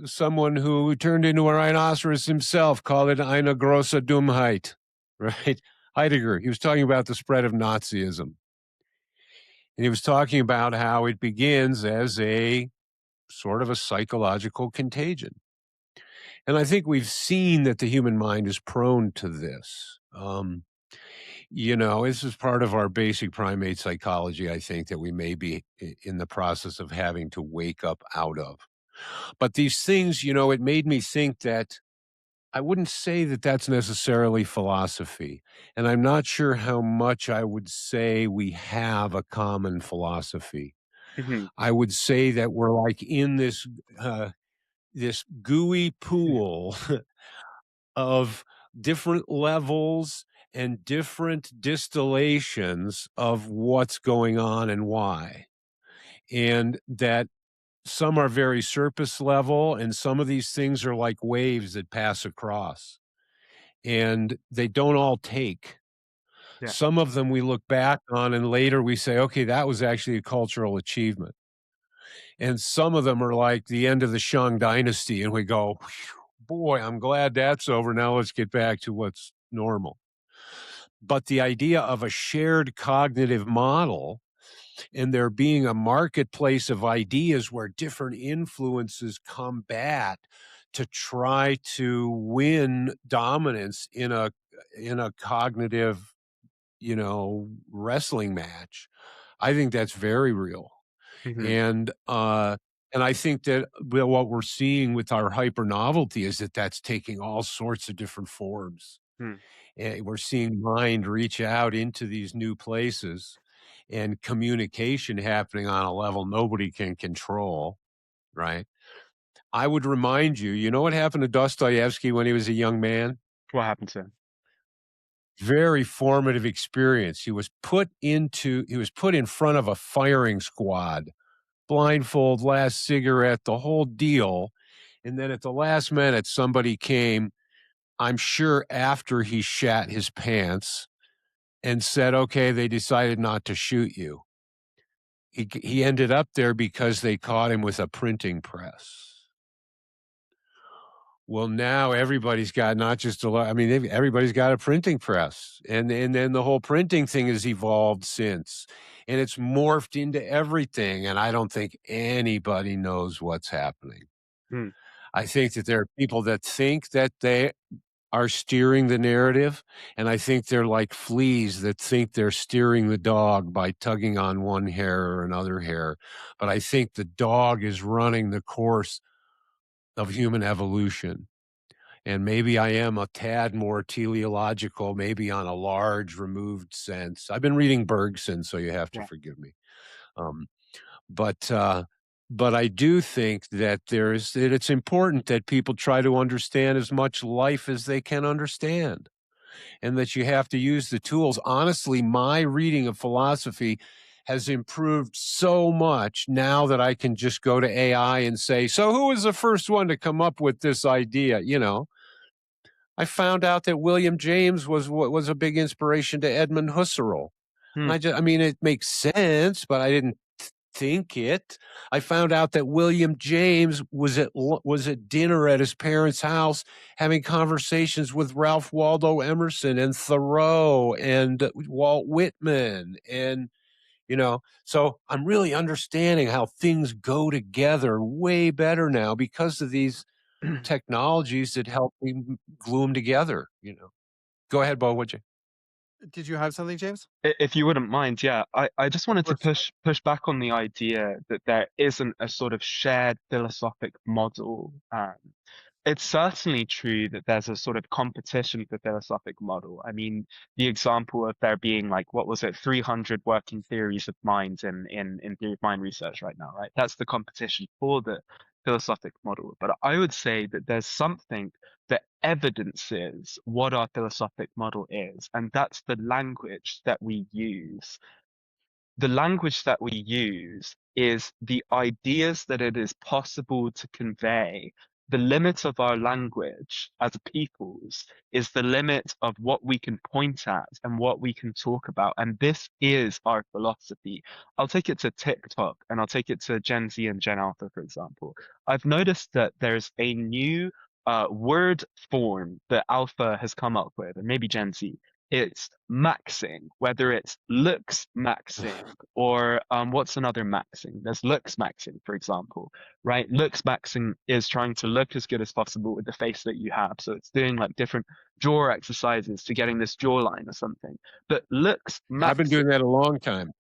someone who turned into a rhinoceros himself, called it eine große Dummheit, right? Heidegger, he was talking about the spread of Nazism. And he was talking about how it begins as a sort of a psychological contagion. And I think we've seen that the human mind is prone to this. This is part of our basic primate psychology, I think, that we may be in the process of having to wake up out of. But these things, it made me think that I wouldn't say that that's necessarily philosophy. And I'm not sure how much I would say we have a common philosophy. mhm, I would say that we're like in this gooey pool of different levels and different distillations of what's going on and why. And that some are very surface level, and some of these things are like waves that pass across, and they don't all take. yeah. Some of them we look back on, and later we say, okay, that was actually a cultural achievement. And some of them are like the end of the Shang dynasty, and we go, boy, I'm glad that's over. Now let's get back to what's normal. But the idea of a shared cognitive model and there being a marketplace of ideas where different influences combat to try to win dominance in a cognitive, wrestling match. I think that's very real. Mhm, And I think that what we're seeing with our hyper novelty is that that's taking all sorts of different forms. mm, And we're seeing mind reach out into these new places and communication happening on a level nobody can control, right? I would remind you, you know what happened to Dostoevsky when he was a young man? what happened to him? Very formative experience. He was put in front of a firing squad, blindfold, last cigarette, the whole deal. And then at the last minute, somebody came, I'm sure after he shat his pants, and said, okay, they decided not to shoot you. He ended up there because they caught him with a printing press. Well, now everybody's got not just everybody's got a printing press, and then the whole printing thing has evolved since, and it's morphed into everything. And I don't think anybody knows what's happening. Mm, I think that there are people that think that they are steering the narrative, and I think they're like fleas that think they're steering the dog by tugging on one hair or another hair. But I think the dog is running the course of human evolution. And maybe I am a tad more teleological, maybe on a large removed sense. I've been reading Bergson, so you have to yeah. forgive me. Um, but but I do think that it's important that people try to understand as much life as they can understand, and that you have to use the tools. Honestly, my reading of philosophy has improved so much now that I can just go to AI and say, so who was the first one to come up with this idea? I found out that William James was a big inspiration to Edmund Husserl. And Mm, it makes sense, but I didn't think it. I found out that William James was at dinner at his parents' house having conversations with Ralph Waldo Emerson and Thoreau and Walt Whitman so I'm really understanding how things go together way better now because of these technologies that help me glue them together. Go ahead, Bo, would you? Did you have something, James? If you wouldn't mind, yeah, I just Of wanted to course. push back on the idea that there isn't a sort of shared philosophic model. It's certainly true that there's a sort of competition for philosophic model. I mean, the example of there being like, what was it, 300 working theories of mind in theory of mind research right now, right? That's the competition for philosophic model, but I would say that there's something that evidences what our philosophic model is, and that's the language that we use. The language that we use is the ideas that it is possible to convey. The limit of our language as peoples is the limit of what we can point at and what we can talk about. And this is our philosophy. I'll take it to TikTok and I'll take it to Gen Z and Gen Alpha, for example. I've noticed that there's a new word form that Alpha has come up with, and maybe Gen Z. It's maxing, whether it's looks maxing or what's another maxing? There's looks maxing, for example, right? Looks maxing is trying to look as good as possible with the face that you have. So it's doing like different jaw exercises to getting this jawline or something. But looks I've been maxing. doing that a long time.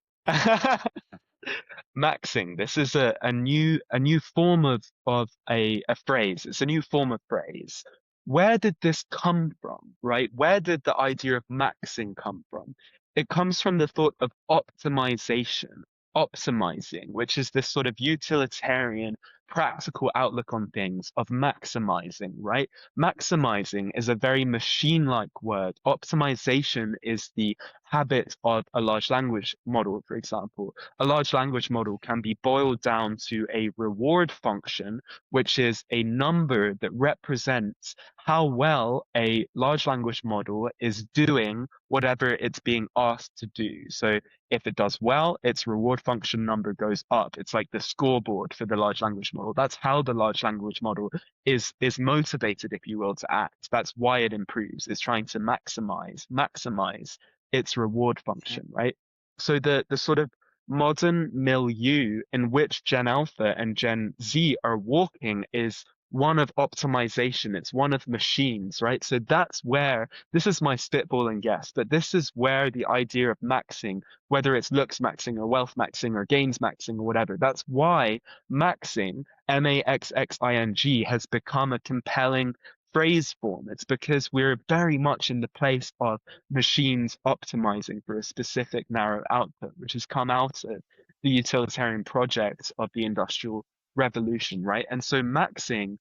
Maxing. This is a new form of a phrase. It's a new form of phrase. Where did this come from, right? Where did the idea of maxing come from? It comes from the thought of optimization, optimizing, which is this sort of utilitarian, practical outlook on things of maximizing, right? Maximizing is a very machine-like word. Optimization is the habit of a large language model, for example. A large language model can be boiled down to a reward function, which is a number that represents how well a large language model is doing whatever it's being asked to do. So if it does well, its reward function number goes up. It's like the scoreboard for the large language model. That's how the large language model is motivated, if you will, to act. That's why it improves. It's trying to maximize its reward function, right? So the sort of modern milieu in which Gen Alpha and Gen Z are walking is one of optimization. It's one of machines, right? So that's where, this is my spitballing guess, but this is where the idea of maxing, whether it's looks maxing or wealth maxing or gains maxing or whatever, that's why maxing, maxxing, has become a compelling phrase form. It's because we're very much in the place of machines optimizing for a specific narrow output, which has come out of the utilitarian project of the Industrial Revolution, right? And so maxing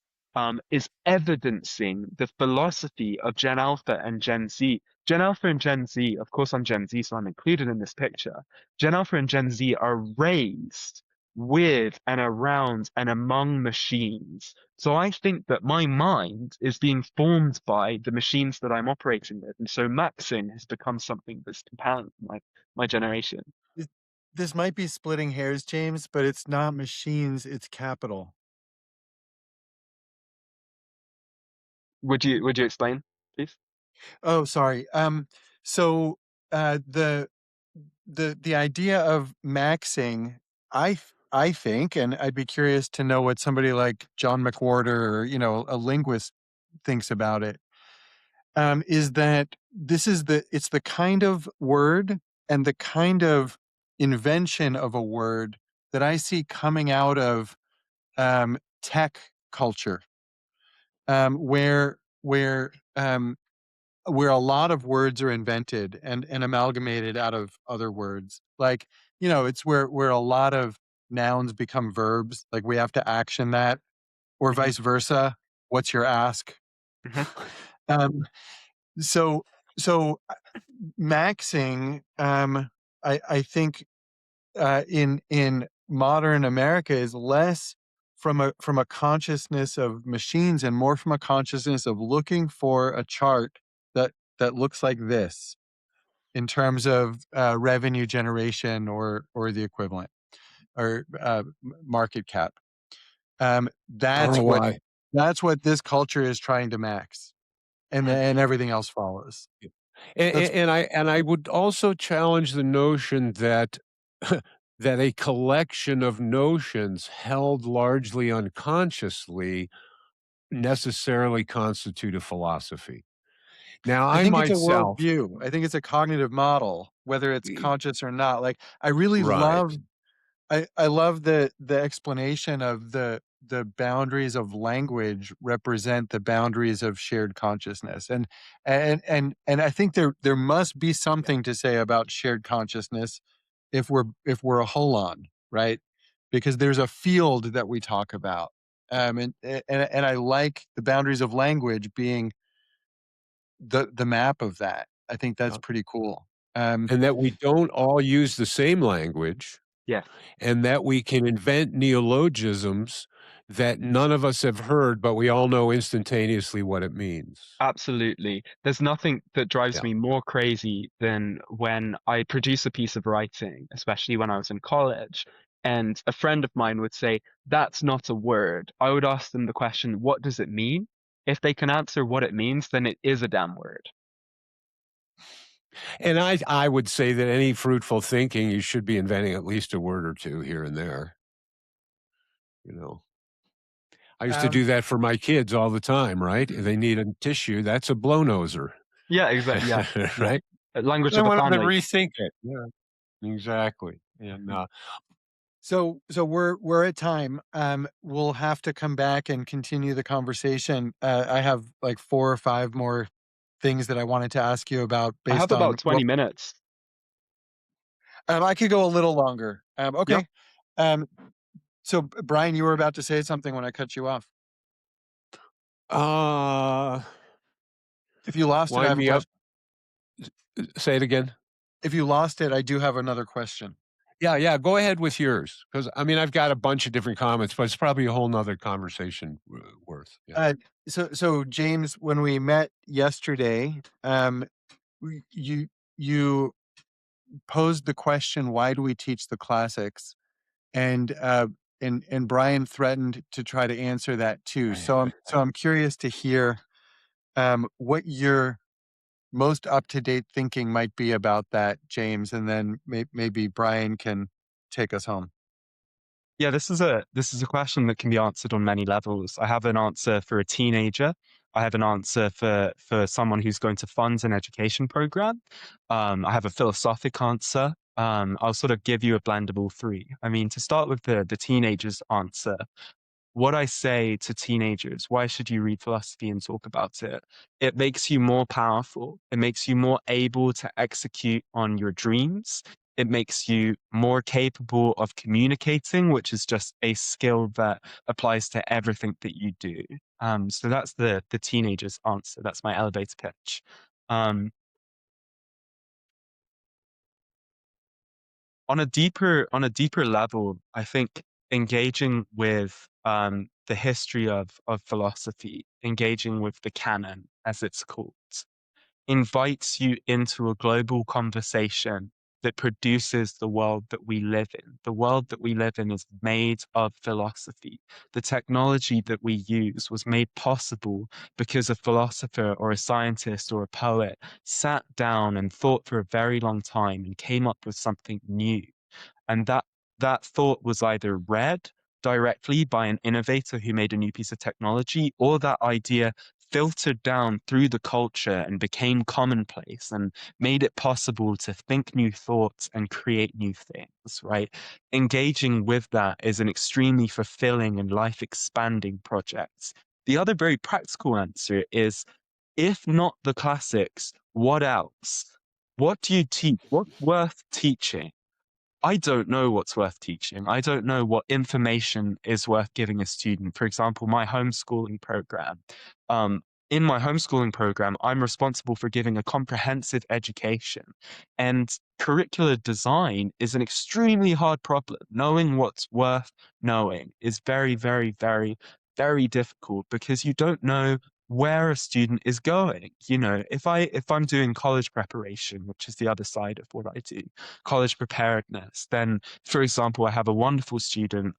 is evidencing the philosophy of Gen Alpha and Gen Z. Gen Alpha and Gen Z, of course, I'm Gen Z, so I'm included in this picture. Gen Alpha and Gen Z are raised with and around and among machines. So I think that my mind is being formed by the machines that I'm operating with. And so maxing has become something that's compelling for my generation. This might be splitting hairs, James, but it's not machines, it's capital. Would you explain, please? Oh, sorry. So the idea of maxing, I think, and I'd be curious to know what somebody like John McWhorter or a linguist thinks about it. Is that it's the kind of word and the kind of invention of a word that I see coming out of tech culture, where a lot of words are invented and amalgamated out of other words. Like, it's where a lot of nouns become verbs. Like we have to action that, or vice versa. What's your ask? um, so maxing, I think in modern America is less from a consciousness of machines and more from a consciousness of looking for a chart that looks like this in terms of revenue generation or the equivalent or market cap. That's ROI. what this culture is trying to max, and everything else follows. And I would also challenge the notion that that a collection of notions held largely unconsciously necessarily constitute a philosophy. Now, I I think it's a myself, worldview. I think it's a cognitive model, whether it's conscious or not. Like I really right, love, I love the explanation of the boundaries of language represent the boundaries of shared consciousness, and I think there must be something to say about shared consciousness if we're a holon, right? Because there's a field that we talk about, And I like the boundaries of language being the map of that. I think that's Yeah. pretty cool. And that we don't all use the same language, Yeah. and that we can invent neologisms that none of us have heard, but we all know instantaneously what it means. Absolutely. There's nothing that drives Yeah. me more crazy than when I produce a piece of writing, especially when I was in college, and a friend of mine would say, "That's not a word." I would ask them the question, "What does it mean?" If they can answer what it means, then it is a damn word. And I would say that any fruitful thinking, you should be inventing at least a word or two here and there, you know. I used to do Um, that for my kids all the time, right? If they need a tissue, that's a blow noser, Yeah, exactly. Yeah, yeah. right? Language I of the want them to family. rethink it. Yeah, exactly. And so we're at time. We'll have to come back and continue the conversation. I have like 4 or 5 more things that I wanted to ask you about I have based on about what 20 minutes. I could go a little longer. Yeah. Okay. So Brian, you were about to say something when I cut you off. uh, If you lost it, I wind have a me up. question. Say it again. If you lost it, I do have another question. Yeah, yeah. Go ahead with yours, because I mean I've got a bunch of different comments, but it's probably a whole nother conversation worth. Yeah. So James, when we met yesterday, you posed the question, why do we teach the classics? And and Brian threatened to try to answer that too. So I'm curious to hear what your most up to date thinking might be about that, James, and then maybe Brian can take us home. Yeah, this is a question that can be answered on many levels. I have an answer for a teenager. I have an answer for someone who's going to fund an education program. I have a philosophic answer. I'll sort of give you a blend of all three. I mean, to start with the teenager's answer, what I say to teenagers, why should you read philosophy and talk about it? It makes you more powerful. It makes you more able to execute on your dreams. It makes you more capable of communicating, which is just a skill that applies to everything that you do. So that's the teenager's answer. That's my elevator pitch. Um, on a deeper level, I think engaging with the history of philosophy, engaging with the canon, as it's called, invites you into a global conversation that produces the world that we live in. The world that we live in is made of philosophy. The technology that we use was made possible because a philosopher or a scientist or a poet sat down and thought for a very long time and came up with something new. And that thought was either read directly by an innovator who made a new piece of technology, or that idea filtered down through the culture and became commonplace and made it possible to think new thoughts and create new things, right? Engaging with that is an extremely fulfilling and life expanding project. The other very practical answer is, if not the classics, what else? What do you teach? What's worth teaching? I don't know what's worth teaching. I don't know what information is worth giving a student. For example, my homeschooling program. Um, in my homeschooling program, I'm responsible for giving a comprehensive education. And curricular design is an extremely hard problem. Knowing what's worth knowing is very, very, very, very difficult because you don't know where a student is going. If I'm doing college preparation, which is the other side of what I do, college preparedness, then, for example, I have a wonderful student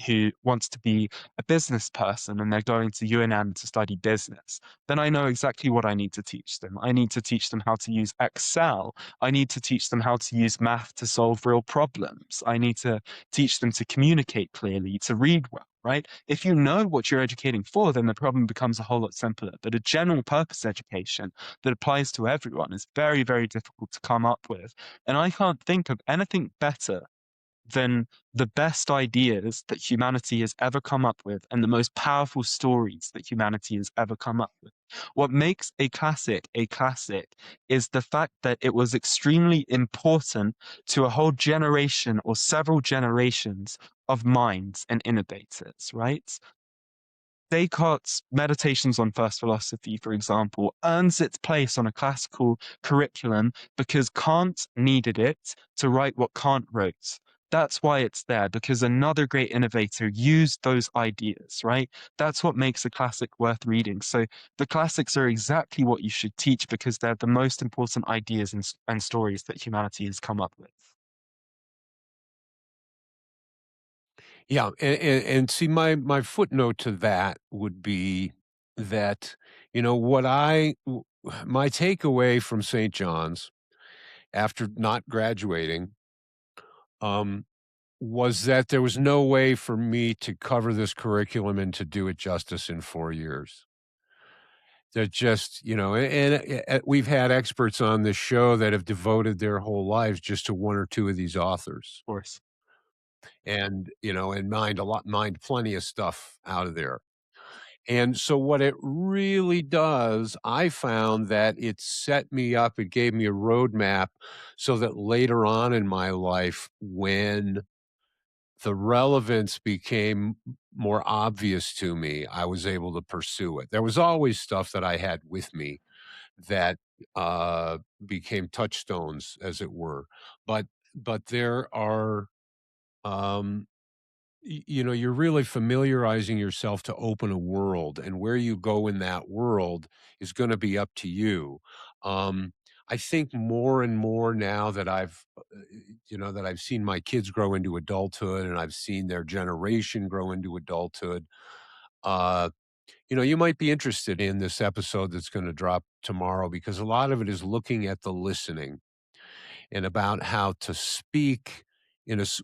who wants to be a business person and they're going to UNM to study business. Then I know exactly what I need to teach them. I need to teach them how to use Excel. I need to teach them how to use math to solve real problems. I need to teach them to communicate clearly, to read well. Right? If you know what you're educating for, then the problem becomes a whole lot simpler. But a general purpose education that applies to everyone is very, very difficult to come up with. And I can't think of anything better than the best ideas that humanity has ever come up with and the most powerful stories that humanity has ever come up with. What makes a classic is the fact that it was extremely important to a whole generation or several generations of minds and innovators, right? Descartes' Meditations on First Philosophy, for example, earns its place on a classical curriculum because Kant needed it to write what Kant wrote. That's why it's there, because another great innovator used those ideas, right? That's what makes a classic worth reading. So the classics are exactly what you should teach because they're the most important ideas and stories that humanity has come up with. Yeah, and see, my footnote to that would be that, my takeaway from St. John's after not graduating, um, was that there was no way for me to cover this curriculum and to do it justice in 4 years. That just, we've had experts on this show that have devoted their whole lives just to 1 or 2 of these authors, Of course. and, mined plenty of stuff out of there. And so what it really does, I found that it set me up, it gave me a roadmap so that later on in my life, when the relevance became more obvious to me, I was able to pursue it. There was always stuff that I had with me that became touchstones, as it were. But there are, um, you're really familiarizing yourself to open a world, and where you go in that world is going to be up to you. Um, I think more and more now that I've seen my kids grow into adulthood, and I've seen their generation grow into adulthood. Uh, you might be interested in this episode that's going to drop tomorrow because a lot of it is looking at the listening and about how to speak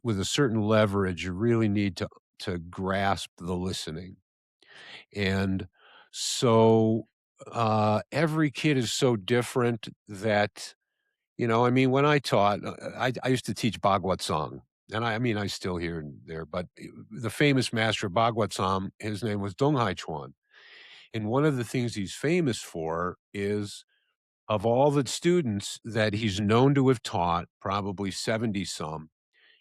with a certain leverage. You really need to grasp the listening. And so every kid is so different that, I mean, when I taught, I used to teach Bhagwat Song. And I mean, I still here and there, but the famous master of Bhagwat Song, his name was Donghai Chuan. And one of the things he's famous for is, of all the students that he's known to have taught, probably 70 some,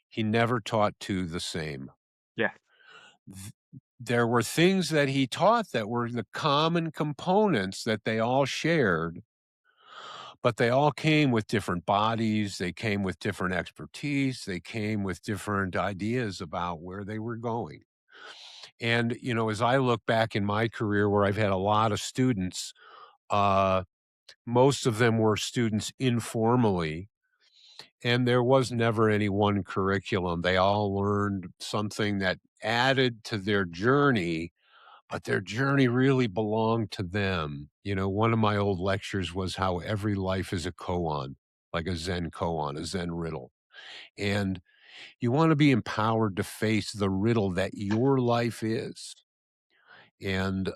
he never taught two the same. Yeah. Th- There were things that he taught that were the common components that they all shared, but they all came with different bodies. They came with different expertise. They came with different ideas about where they were going. And, as I look back in my career where I've had a lot of students, uh, most of them were students informally, and there was never any one curriculum. They all learned something that added to their journey, but their journey really belonged to them. One of my old lectures was how every life is a koan, like a Zen koan, a Zen riddle. And you want to be empowered to face the riddle that your life is. And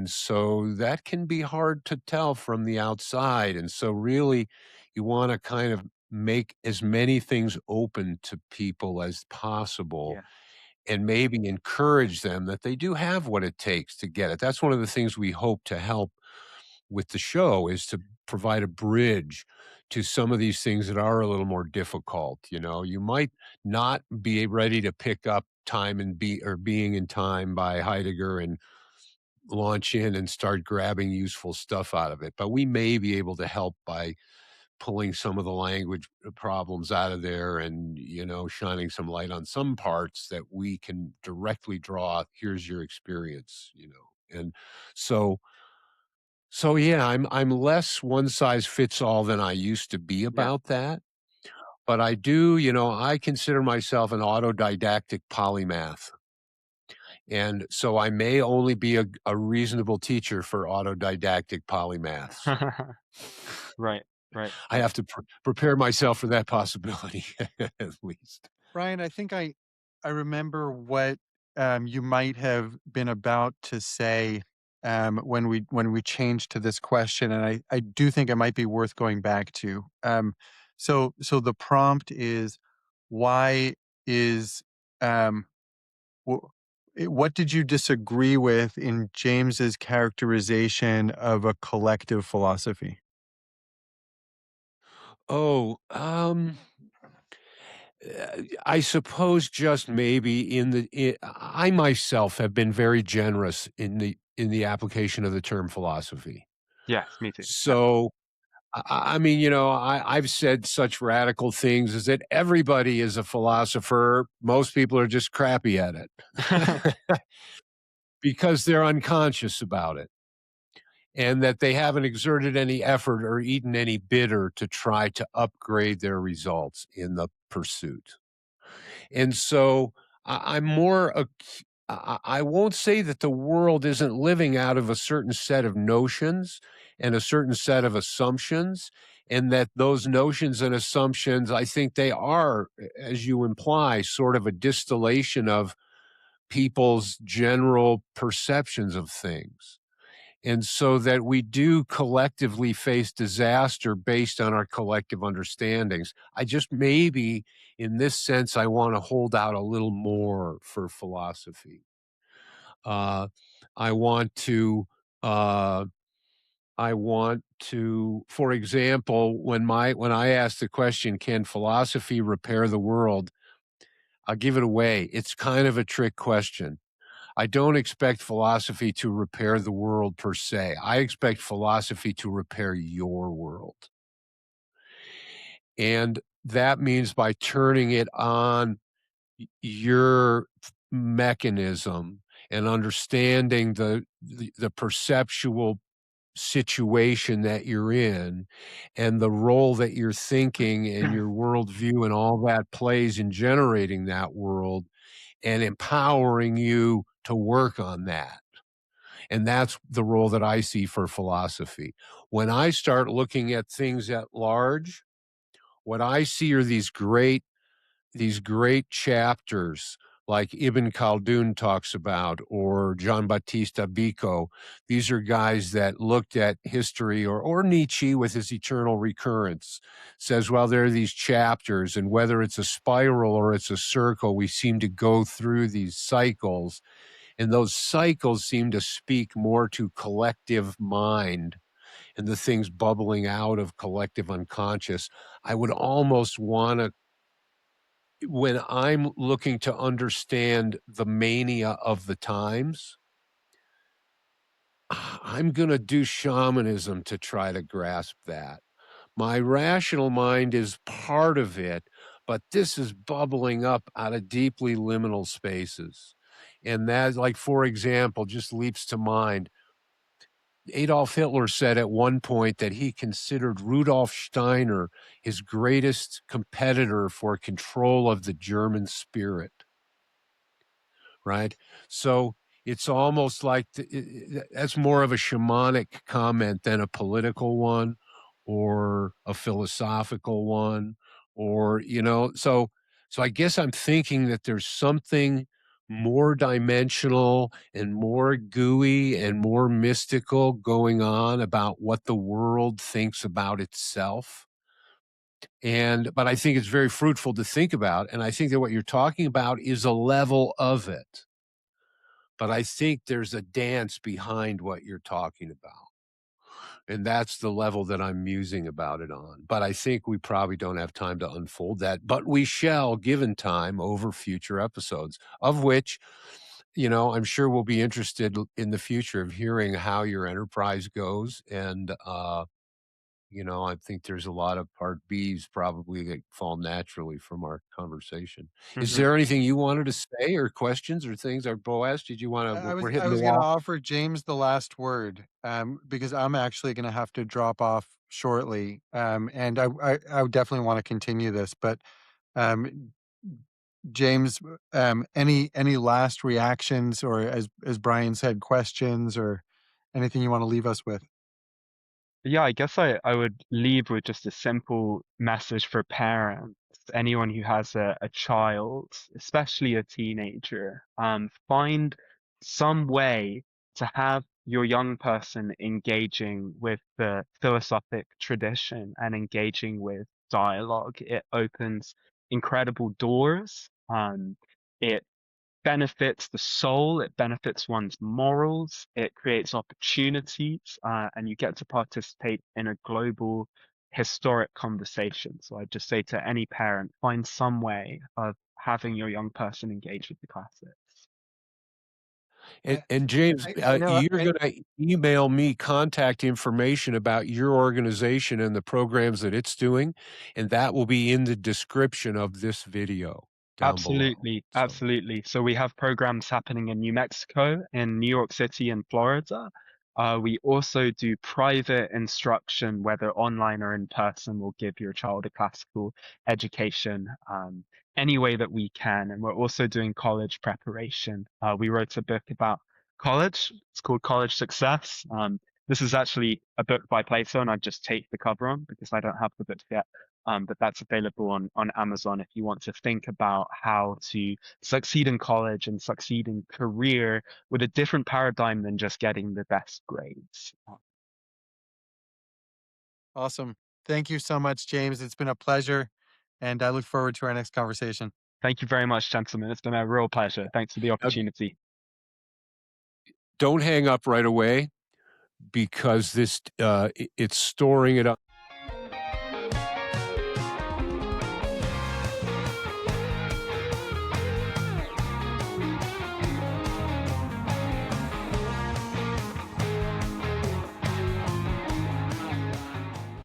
so that can be hard to tell from the outside. And so really you want to kind of make as many things open to people as possible, Yeah. and maybe encourage them that they do have what it takes to get it. That's one of the things we hope to help with the show, is to provide a bridge to some of these things that are a little more difficult. You might not be ready to pick up Time and Being in Time by Heidegger and launch in and start grabbing useful stuff out of it, but we may be able to help by pulling some of the language problems out of there and, shining some light on some parts that we can directly draw. Here's your experience. And so yeah, I'm less one size fits all than I used to be Yeah. about that. But I do, I consider myself an autodidactic polymath. And so I may only be a reasonable teacher for autodidactic polymaths. Right. Right. I have to prepare myself for that possibility at least. Brian, I think I remember what you might have been about to say when we changed to this question, and I do think it might be worth going back to. So the prompt is, why is wh- what did you disagree with in James's characterization of a collective philosophy? Oh, I suppose just maybe I myself have been very generous in the application of the term philosophy. Yes, me too. Yeah. So, I mean, I've said such radical things as that everybody is a philosopher. Most people are just crappy at it because they're unconscious about it, and that they haven't exerted any effort or eaten any bitter to try to upgrade their results in the pursuit. And so I'm more, I won't say that the world isn't living out of a certain set of notions and a certain set of assumptions, and that those notions and assumptions, I think they are, as you imply, sort of a distillation of people's general perceptions of things. And so that we do collectively face disaster based on our collective understandings. I just maybe in this sense, I want to hold out a little more for philosophy. Uh, I want to, uh, for example, when I ask the question, can philosophy repair the world? I'll give it away. It's kind of a trick question. I don't expect philosophy to repair the world per se. I expect philosophy to repair your world. And that means by turning it on your mechanism and understanding the perceptual situation that you're in and the role that your thinking and your worldview and all that plays in generating that world and empowering you to work on that. And that's the role that I see for philosophy. When I start looking at things at large, what I see are these great chapters like Ibn Khaldun talks about or John Battista Vico. These are guys that looked at history or Nietzsche with his eternal recurrence says, well, there are these chapters and whether it's a spiral or it's a circle, we seem to go through these cycles and those cycles seem to speak more to collective mind and the things bubbling out of collective unconscious. I would almost want to, when I'm looking to understand the mania of the times, I'm going to do shamanism to try to grasp that. My rational mind is part of it, but this is bubbling up out of deeply liminal spaces. And that, like, for example, just leaps to mind. Adolf Hitler said at one point that he considered Rudolf Steiner his greatest competitor for control of the German spirit. Right? So it's almost like that's more of a shamanic comment than a political one or a philosophical one or so I guess I'm thinking that there's something more dimensional and more gooey and more mystical going on about what the world thinks about itself. But I think it's very fruitful to think about. And I think that what you're talking about is a level of it. But I think there's a dance behind what you're talking about. And that's the level that I'm musing about it on. But I think we probably don't have time to unfold that. But we shall, given time, over future episodes, of which, I'm sure we'll be interested in the future of hearing how your enterprise goes. And, I think there's a lot of part Bs probably that fall naturally from our conversation. Is Hmm. there anything you wanted to say or questions or things? Or Boaz, did you want I to? I was We're I hitting the was gonna wall. offer James the last word, because I'm actually gonna have to drop off shortly, and I would definitely wanna continue this, but, um, James, any last reactions or as Brian said, questions or anything you wanna leave us with? Yeah, I guess I would leave with just a simple message for parents, anyone who has a child, especially a teenager. Find some way to have your young person engaging with the philosophic tradition and engaging with dialogue. It opens incredible doors. It benefits the soul, it benefits one's morals, it creates opportunities, and you get to participate in a global historic conversation. So I'd just say to any parent, find some way of having your young person engage with the classics. And James, I know. you're going to email me contact information about your organization and the programs that it's doing, and that will be in the description of this video down below. Absolutely, So, absolutely. So we have programs happening in New Mexico, in New York City, and Florida. We also do private instruction, whether online or in person. We'll give your child a classical education any way that we can. And we're also doing college preparation. We wrote a book about college. It's called College Success. This is actually a book by Plato, and I've just taped the cover on because I don't have the book yet. But that's available on Amazon if you want to think about how to succeed in college and succeed in career with a different paradigm than just getting the best grades. Awesome. Thank you so much, James. It's been a pleasure, and I look forward to our next conversation. Thank you very much, gentlemen. It's been a real pleasure. Thanks for the opportunity. don't hang up right away because it's storing it up.